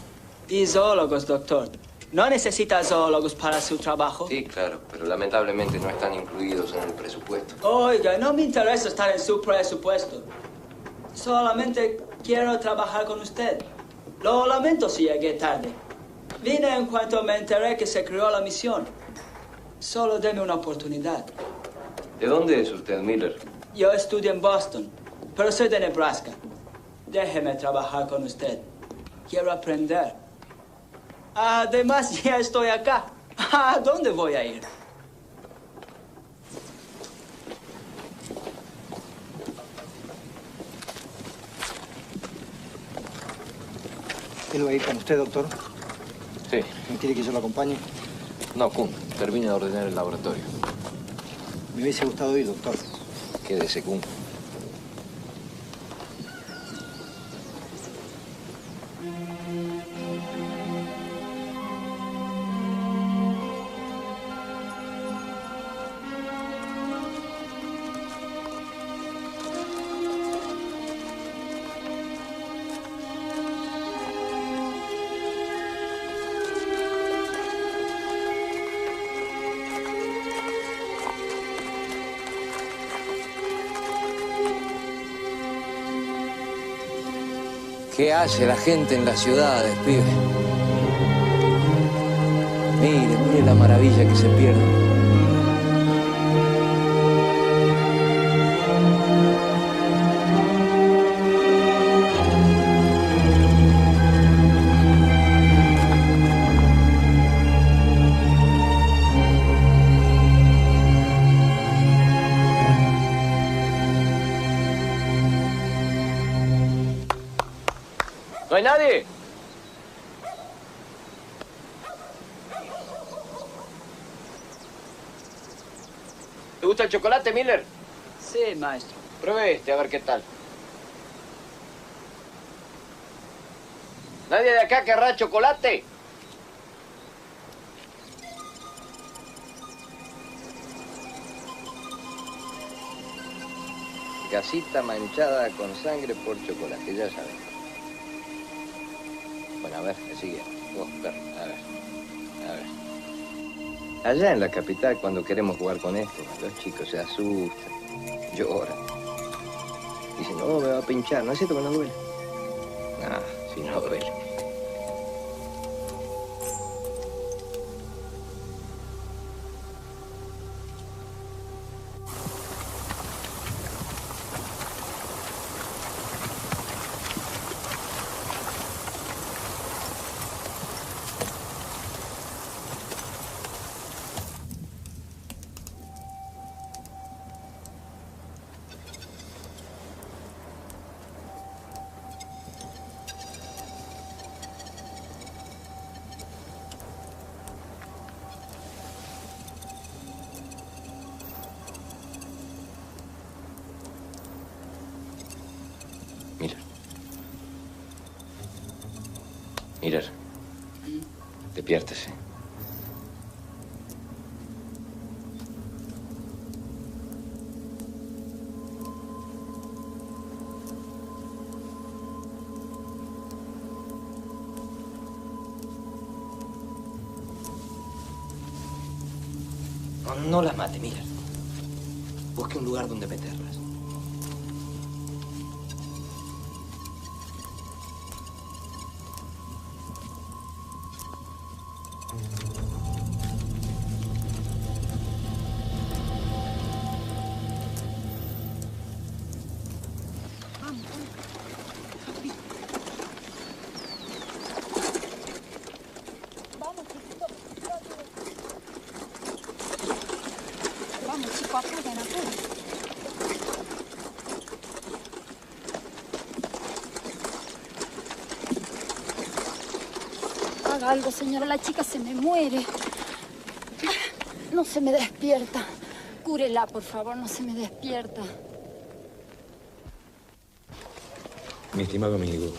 Y zoólogos, doctor. ¿No necesita zoólogos para su trabajo? Sí, claro, pero lamentablemente no están incluidos en el presupuesto. Oiga, no me interesa estar en su presupuesto. Solamente quiero trabajar con usted. Lo lamento si llegué tarde. Vine en cuanto me enteré que se creó la misión. Solo deme una oportunidad. ¿De dónde es usted, Miller? Yo estudio en Boston, pero soy de Nebraska. Déjeme trabajar con usted. Quiero aprender. Además, ya estoy acá. ¿A dónde voy a ir? ¿Él va a ir con usted, doctor? Sí. ¿No quiere que yo lo acompañe? No, Kun, termine de ordenar el laboratorio. Me hubiese gustado ir, doctor. Quédese, Kun. ¿Qué hace la gente en las ciudades, pibe? Mire, mire la maravilla que se pierde. ¿No hay nadie? ¿Te gusta el chocolate, Miller? Sí, maestro. Pruebe este, a ver qué tal. ¿Nadie de acá querrá chocolate? Casita manchada con sangre por chocolate, ya saben. Bueno, a ver, ¿qué sigue? Vos, perro, a ver. Allá en la capital, cuando queremos jugar con esto, los chicos se asustan, lloran. Dicen, no, me va a pinchar. ¿No es cierto que no duele? Ah, sí, no duele. Miller, despiértese. No las mate, Miller. Busque un lugar donde meterlas. Haga algo, señora. La chica se me muere. No se me despierta. Cúrela, por favor. No se me despierta. Mi estimado amigo,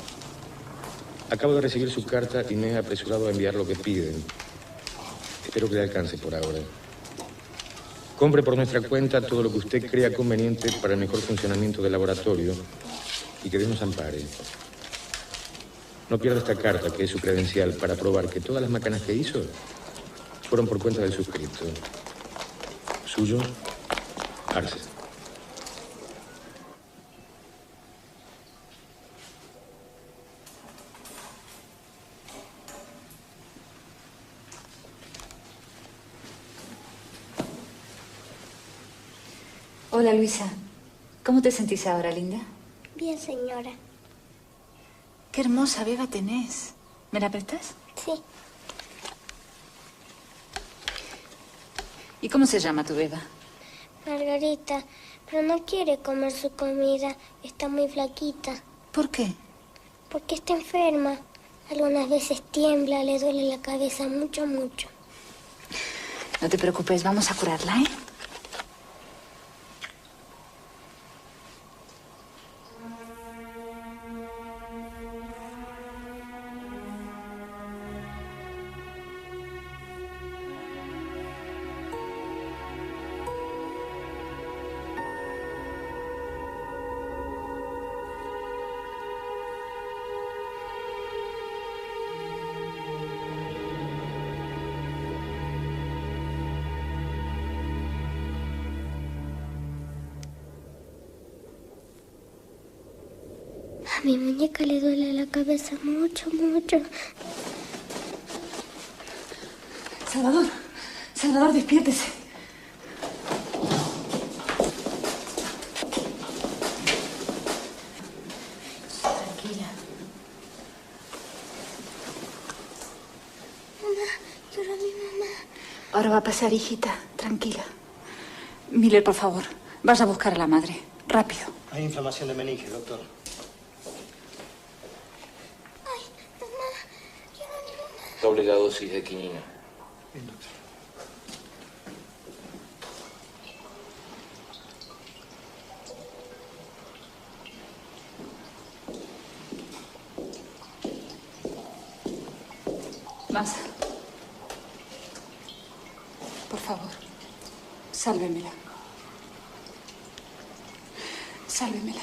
acabo de recibir su carta y me he apresurado a enviar lo que piden. Espero que le alcance por ahora. Compre por nuestra cuenta todo lo que usted crea conveniente para el mejor funcionamiento del laboratorio y que Dios nos ampare. No pierda esta carta, que es su credencial, para probar que todas las macanas que hizo fueron por cuenta del suscripto. Suyo, Arce. Hola, Luisa. ¿Cómo te sentís ahora, linda? Bien, señora. Qué hermosa beba tenés. ¿Me la prestas? Sí. ¿Y cómo se llama tu beba? Margarita, pero no quiere comer su comida. Está muy flaquita. ¿Por qué? Porque está enferma. Algunas veces tiembla, le duele la cabeza mucho, mucho. No te preocupes, vamos a curarla, ¿eh? A mi muñeca le duele la cabeza mucho, mucho. Salvador, Salvador, despiértese. Tranquila. Mamá, llora mi mamá. Ahora va a pasar, hijita. Tranquila. Miller, por favor, vaya a buscar a la madre. Rápido. Hay inflamación de meninge, doctor. Doble la dosis de quinina. Bien, doctor. Masa. Por favor, sálvemela. Sálvemela.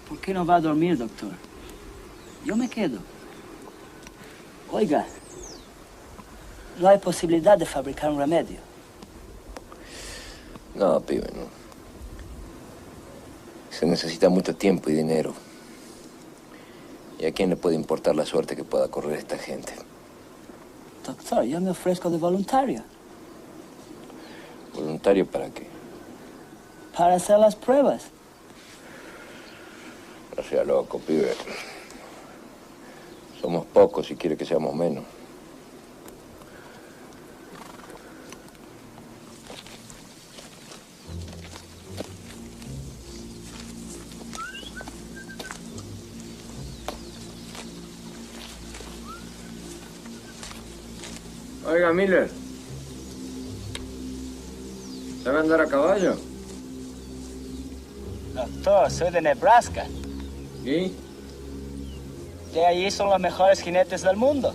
¿Por qué no va a dormir, doctor? Yo me quedo. Oiga, no hay posibilidad de fabricar un remedio. No, pibe, no. Se necesita mucho tiempo y dinero. ¿Y a quién le puede importar la suerte que pueda correr esta gente? Doctor, yo me ofrezco de voluntario. ¿Voluntario para qué? Para hacer las pruebas. No sea loco, pibe. Somos pocos y quiere que seamos menos. Oiga, Miller. ¿Sabe andar a caballo? Doctor, soy de Nebraska. ¿Y? De allí son los mejores jinetes del mundo.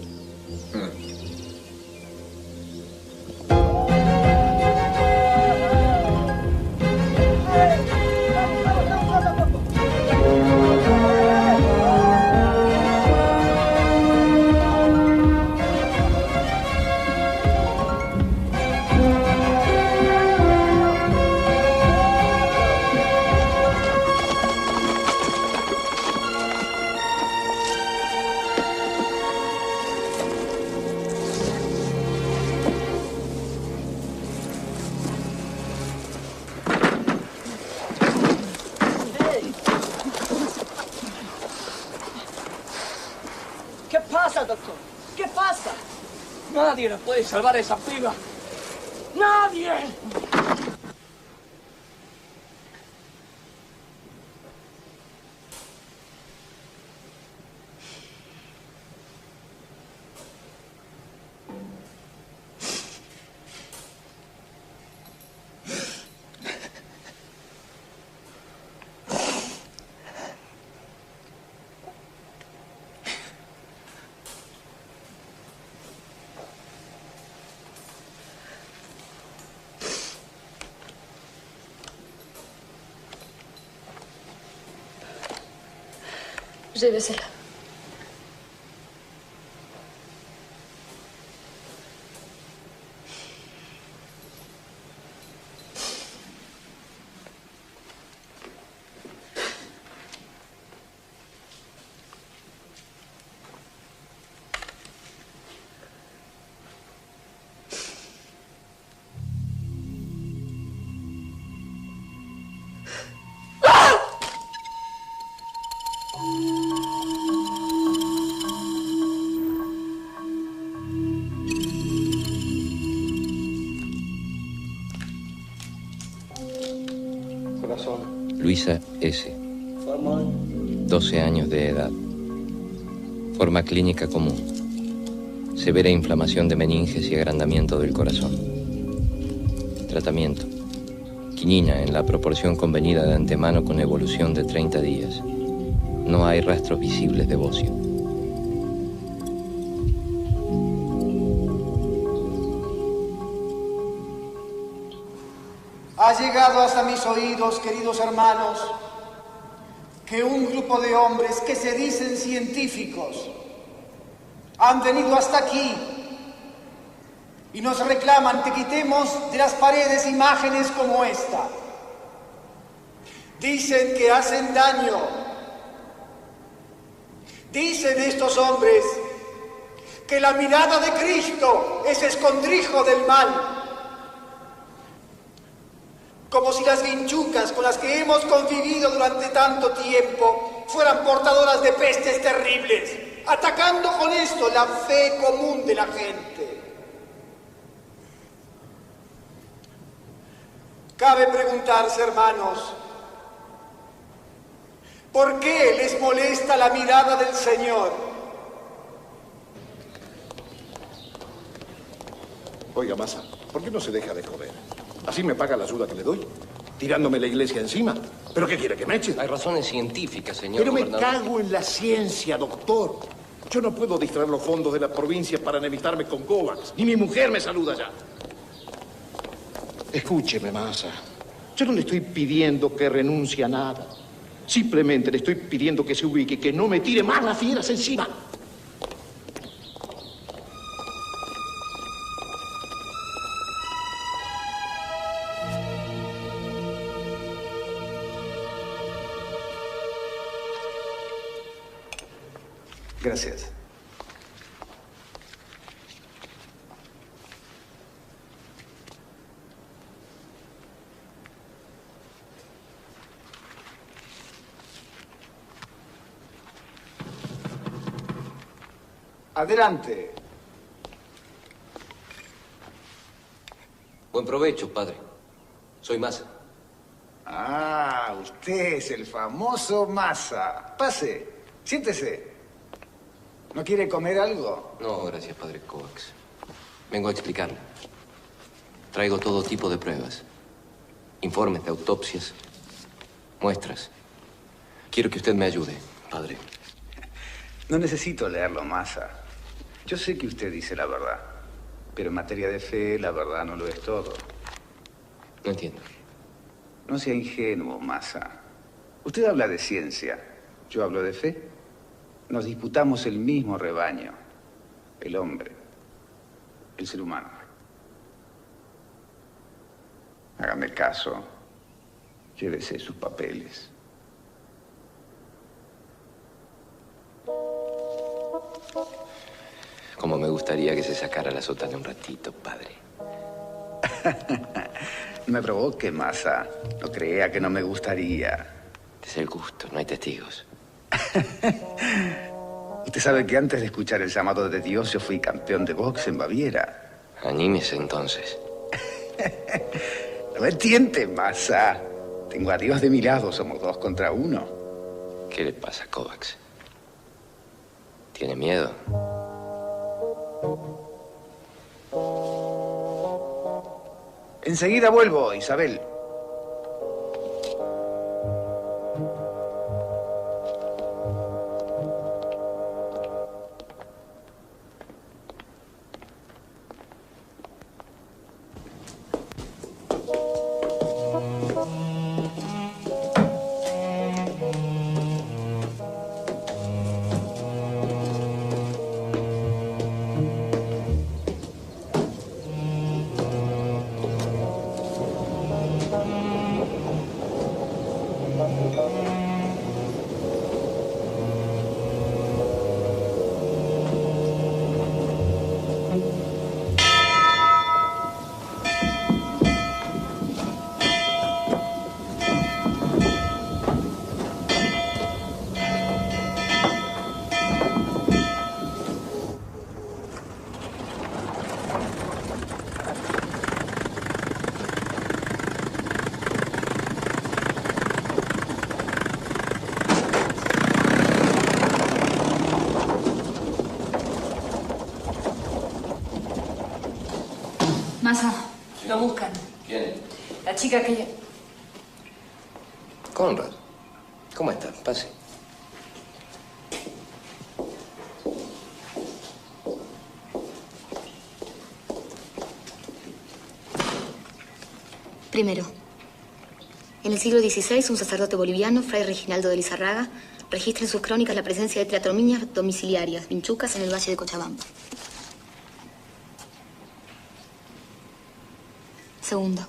¿Qué pasa, doctor? ¿Qué pasa? Nadie nos puede salvar a esa piba. ¡Nadie! Llévesela. Luisa S., 12 años de edad. Forma clínica común. Severa inflamación de meninges y agrandamiento del corazón. Tratamiento. Quinina en la proporción convenida de antemano con evolución de 30 días. No hay rastros visibles de bocio. Ha llegado hasta mis oídos, queridos hermanos, que un grupo de hombres que se dicen científicos han venido hasta aquí y nos reclaman que quitemos de las paredes imágenes como esta. Dicen que hacen daño. Dicen estos hombres que la mirada de Cristo es escondrijo del mal. Como si las vinchucas con las que hemos convivido durante tanto tiempo fueran portadoras de pestes terribles, atacando con esto la fe común de la gente. Cabe preguntarse, hermanos, ¿por qué les molesta la mirada del Señor? Oiga, Massa, ¿por qué no se deja de joder? Así me paga la ayuda que le doy, tirándome la iglesia encima. ¿Pero qué quiere, que me eche? Hay razones científicas, señor Pero me gobernador. cago en la ciencia, doctor. Yo no puedo distraer los fondos de la provincia para enemistarme con Kovacs. Ni mi mujer me saluda ya. Escúcheme, Massa. Yo no le estoy pidiendo que renuncie a nada. Simplemente le estoy pidiendo que se ubique, que no me tire más las fieras encima. Gracias. Adelante. Buen provecho, padre. Soy Massa. Ah, usted es el famoso Massa. Pase, siéntese. ¿No quiere comer algo? No, gracias, padre Kovacs. Vengo a explicarle. Traigo todo tipo de pruebas. Informes de autopsias. Muestras. Quiero que usted me ayude, padre. No necesito leerlo, Massa. Yo sé que usted dice la verdad. Pero en materia de fe, la verdad no lo es todo. No entiendo. No sea ingenuo, Massa. Usted habla de ciencia. Yo hablo de fe. Nos disputamos el mismo rebaño. El hombre. El ser humano. Hágame caso. Llévese sus papeles. Como me gustaría que se sacara la sotana un ratito, padre. No me provoque, Massa. No crea que no me gustaría. Es el gusto, no hay testigos. Usted sabe que antes de escuchar el llamado de Dios, yo fui campeón de box en Baviera. Anímese entonces. No me tiente, Massa. Tengo a Dios de mi lado, somos 2 contra 1. ¿Qué le pasa, Kovacs? ¿Tiene miedo? Enseguida vuelvo, Isabel. Massa, lo buscan. ¿Quién? La chica que... Conrad. ¿Cómo está? Pase. Primero, en el siglo XVI, un sacerdote boliviano, Fray Reginaldo de Lizarraga, registra en sus crónicas la presencia de triatomías domiciliarias, vinchucas, en el valle de Cochabamba. Segundo,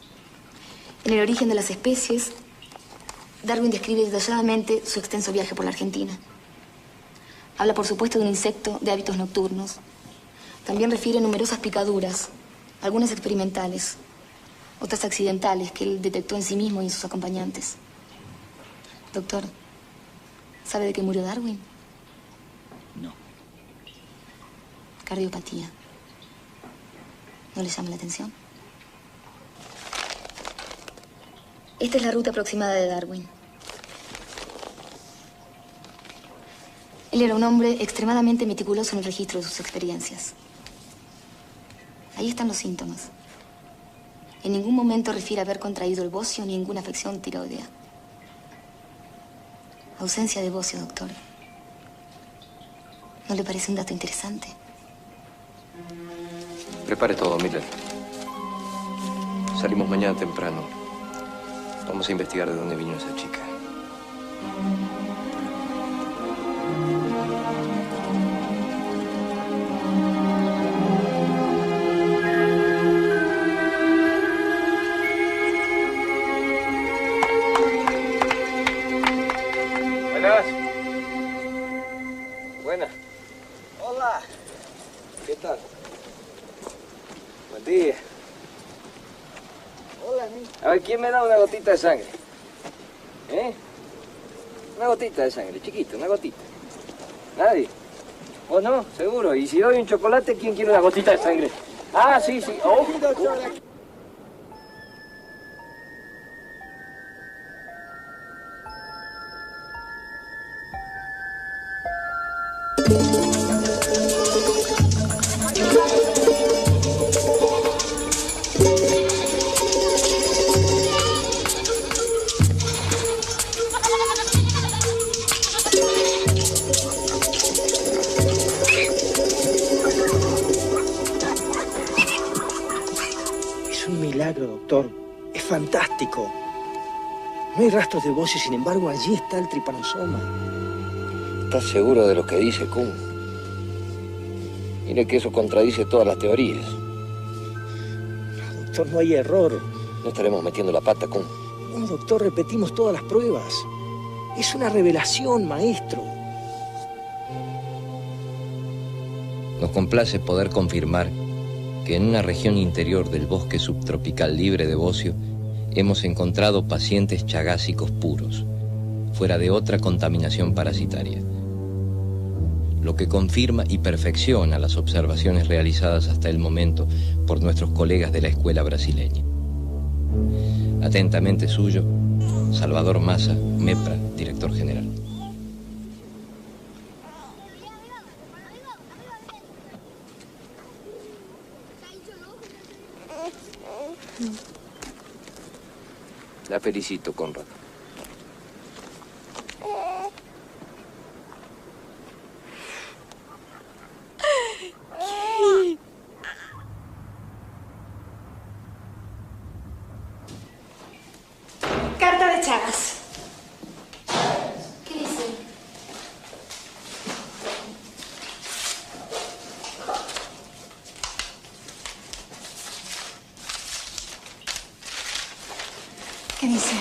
en el origen de las especies, Darwin describe detalladamente su extenso viaje por la Argentina. Habla, por supuesto, de un insecto de hábitos nocturnos. También refiere numerosas picaduras, algunas experimentales, otras accidentales que él detectó en sí mismo y en sus acompañantes. Doctor, ¿sabe de qué murió Darwin? No. Cardiopatía. ¿No le llama la atención? Esta es la ruta aproximada de Darwin. Él era un hombre extremadamente meticuloso en el registro de sus experiencias. Ahí están los síntomas. En ningún momento refiere haber contraído el bocio ni ninguna afección tiroidea. Ausencia de bocio, doctor. ¿No le parece un dato interesante? Prepare todo, Miller. Salimos mañana temprano. Vamos a investigar de dónde vino esa chica. Buenas. Buenas. Hola. ¿Qué tal? Buen día. Hola, amigo. A ver, ¿quién me da una gotita de sangre? ¿Eh? Una gotita de sangre, chiquito, una gotita. ¿Nadie? ¿Vos no? Seguro. Y si doy un chocolate, ¿quién quiere una gotita de sangre? Ah, sí, sí. Oh. Es un milagro, doctor. Es fantástico. No hay rastros de bocio, sin embargo, allí está el tripanosoma. ¿Estás seguro de lo que dice Kuhn? Mire que eso contradice todas las teorías. No, doctor, no hay error. No estaremos metiendo la pata, Kuhn. No, doctor, repetimos todas las pruebas. Es una revelación, maestro. Nos complace poder confirmar que en una región interior del bosque subtropical libre de bocio hemos encontrado pacientes chagásicos puros, fuera de otra contaminación parasitaria. Lo que confirma y perfecciona las observaciones realizadas hasta el momento por nuestros colegas de la escuela brasileña. Atentamente suyo, Salvador Massa, MEPRA, director general. La felicito, Conrad. Carta de Chagas. ¿Qué dice? ¿Qué dice?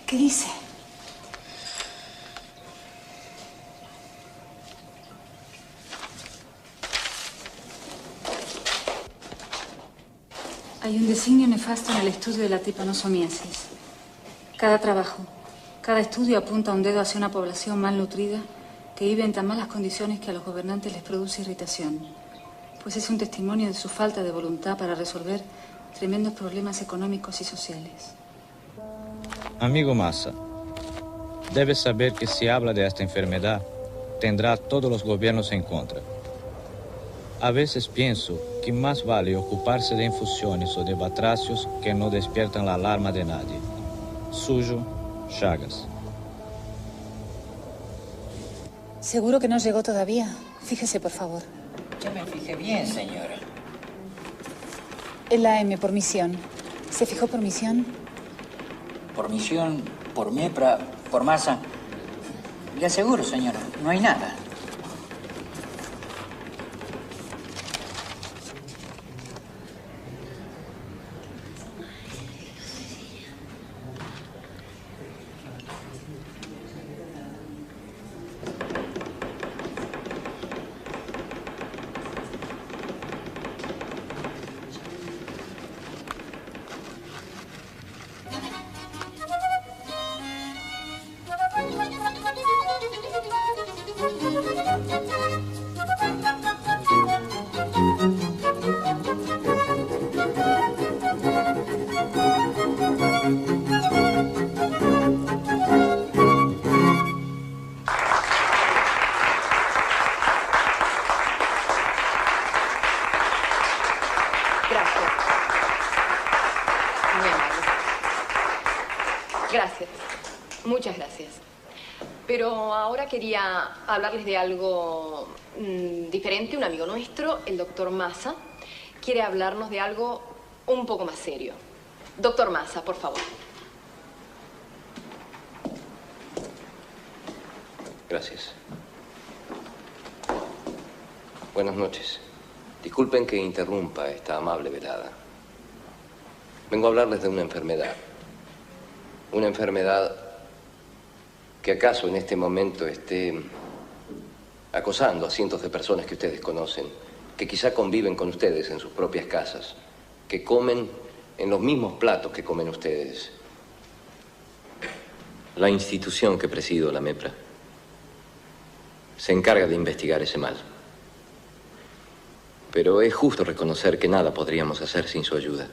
¿Qué dice? Hay un designio nefasto en el estudio de la tripanosomiasis. Cada trabajo, cada estudio apunta un dedo hacia una población malnutrida que vive en tan malas condiciones que a los gobernantes les produce irritación, pues es un testimonio de su falta de voluntad para resolver tremendos problemas económicos y sociales. Amigo Massa, debes saber que si habla de esta enfermedad, tendrá todos los gobiernos en contra. A veces pienso que más vale ocuparse de infusiones o de batracios que no despiertan la alarma de nadie. Suyo, Chagas. ¿Seguro que no llegó todavía? Fíjese, por favor. Ya me fijé bien, señora. El AM por misión. ¿Se fijó por misión? Por misión, por MEPRA, por Massa. Le aseguro, señora, no hay nada. Pero ahora quería hablarles de algo diferente. Un amigo nuestro, el doctor Massa, quiere hablarnos de algo un poco más serio. Doctor Massa, por favor. Gracias. Buenas noches. Disculpen que interrumpa esta amable velada. Vengo a hablarles de una enfermedad. Una enfermedad que acaso en este momento esté acosando a cientos de personas que ustedes conocen, que quizá conviven con ustedes en sus propias casas, que comen en los mismos platos que comen ustedes. La institución que presido, la MEPRA, se encarga de investigar ese mal. Pero es justo reconocer que nada podríamos hacer sin su ayuda.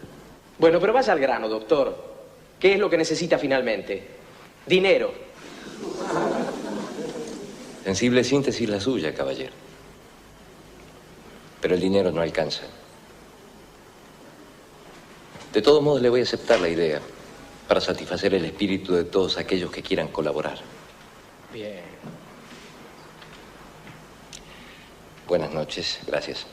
Bueno, pero vaya al grano, doctor. ¿Qué es lo que necesita finalmente? Dinero. Sensible síntesis la suya, caballero. Pero el dinero no alcanza. De todos modos, le voy a aceptar la idea para satisfacer el espíritu de todos aquellos que quieran colaborar. Bien. Buenas noches. Gracias.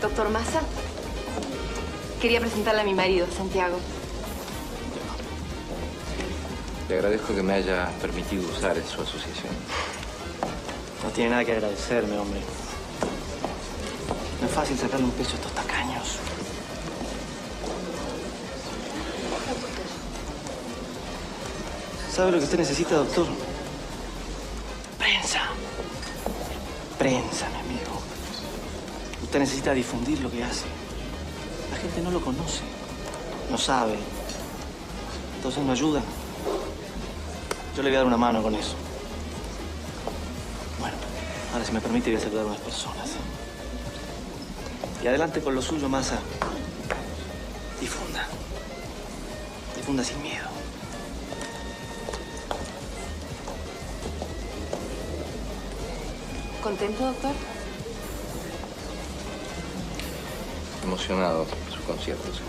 Doctor Massa, quería presentarle a mi marido, Santiago. Le agradezco que me haya permitido usar su asociación. No tiene nada que agradecerme, hombre. No es fácil sacarle un pecho a estos tacaños. ¿Sabe lo que usted necesita, doctor? Prensa. Prensa, mi amigo. Usted necesita difundir lo que hace. La gente no lo conoce, no sabe. Entonces no ayuda. Yo le voy a dar una mano con eso. Bueno, ahora si me permite voy a saludar a unas personas. Y adelante con lo suyo, Massa. Difunda. Difunda sin miedo. ¿Contento, doctor? Emocionado por su concierto, señor.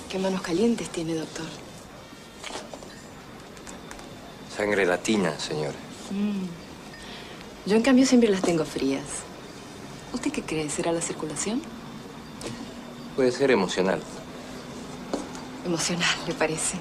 Qué manos calientes tiene, doctor. Sangre latina, señor. Yo, en cambio, siempre las tengo frías. ¿Usted qué cree? ¿Será la circulación? Puede ser emocional. Emocional, ¿le parece?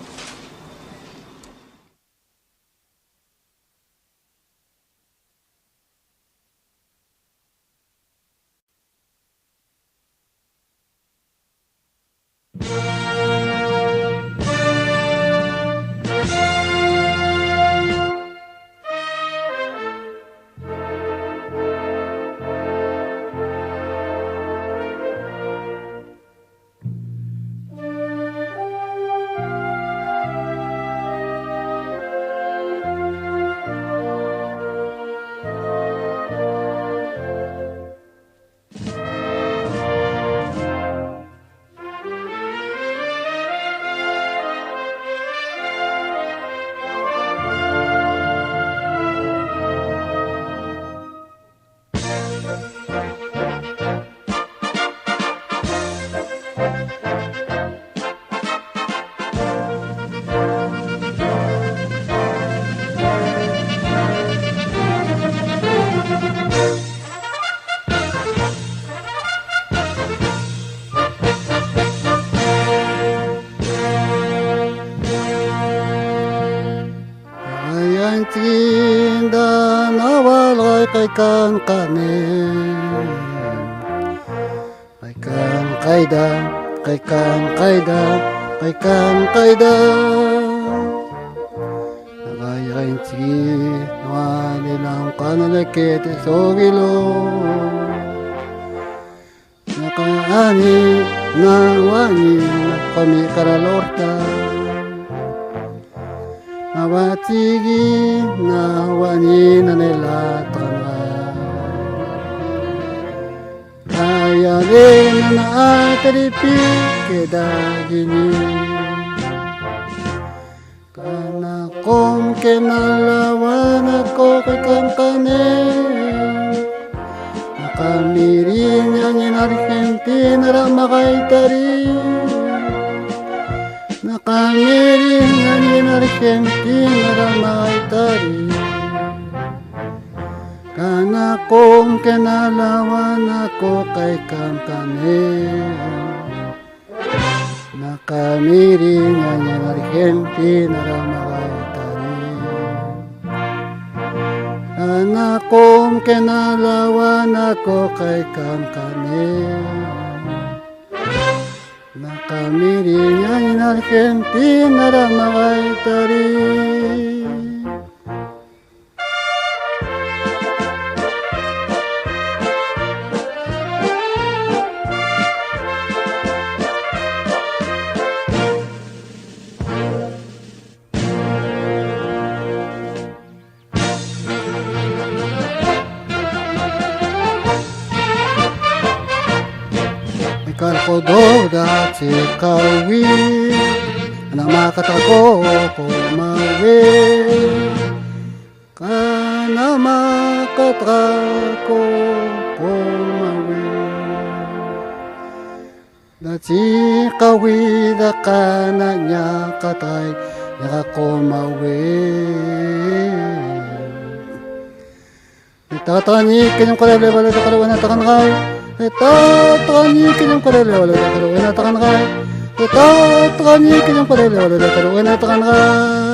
Kaikan kami Kaikan kaida Kaikan kaida Kaikan kaida Nagayain si Nawalilang kanalakit Sogilo Nakaani Nawani Kami karalorta nawatigi nawani na nilatanga ayare na ataripi kedagini kana kom kenalawan ako kakantane nakamiring ang Argentina ramakaitari nakamiring ang Argentina ramakaitari kana kom kenalawan ako kay kantane nakamiring ang Argentina ramakaitari kana kom kenalawan ako kay kantane nakamiring ang Argentina ramakaitari. Kalkododa sikawi na makatako ko mawi kana makatako ko mawi na sikawi da kana nya katay nya ko mawi itatani kinyong kalele wala da kalawan na takanakay itatani kinyong kalele wala da kalawan na takanakay itatani kinyong kalele wala da kalawan na takanakay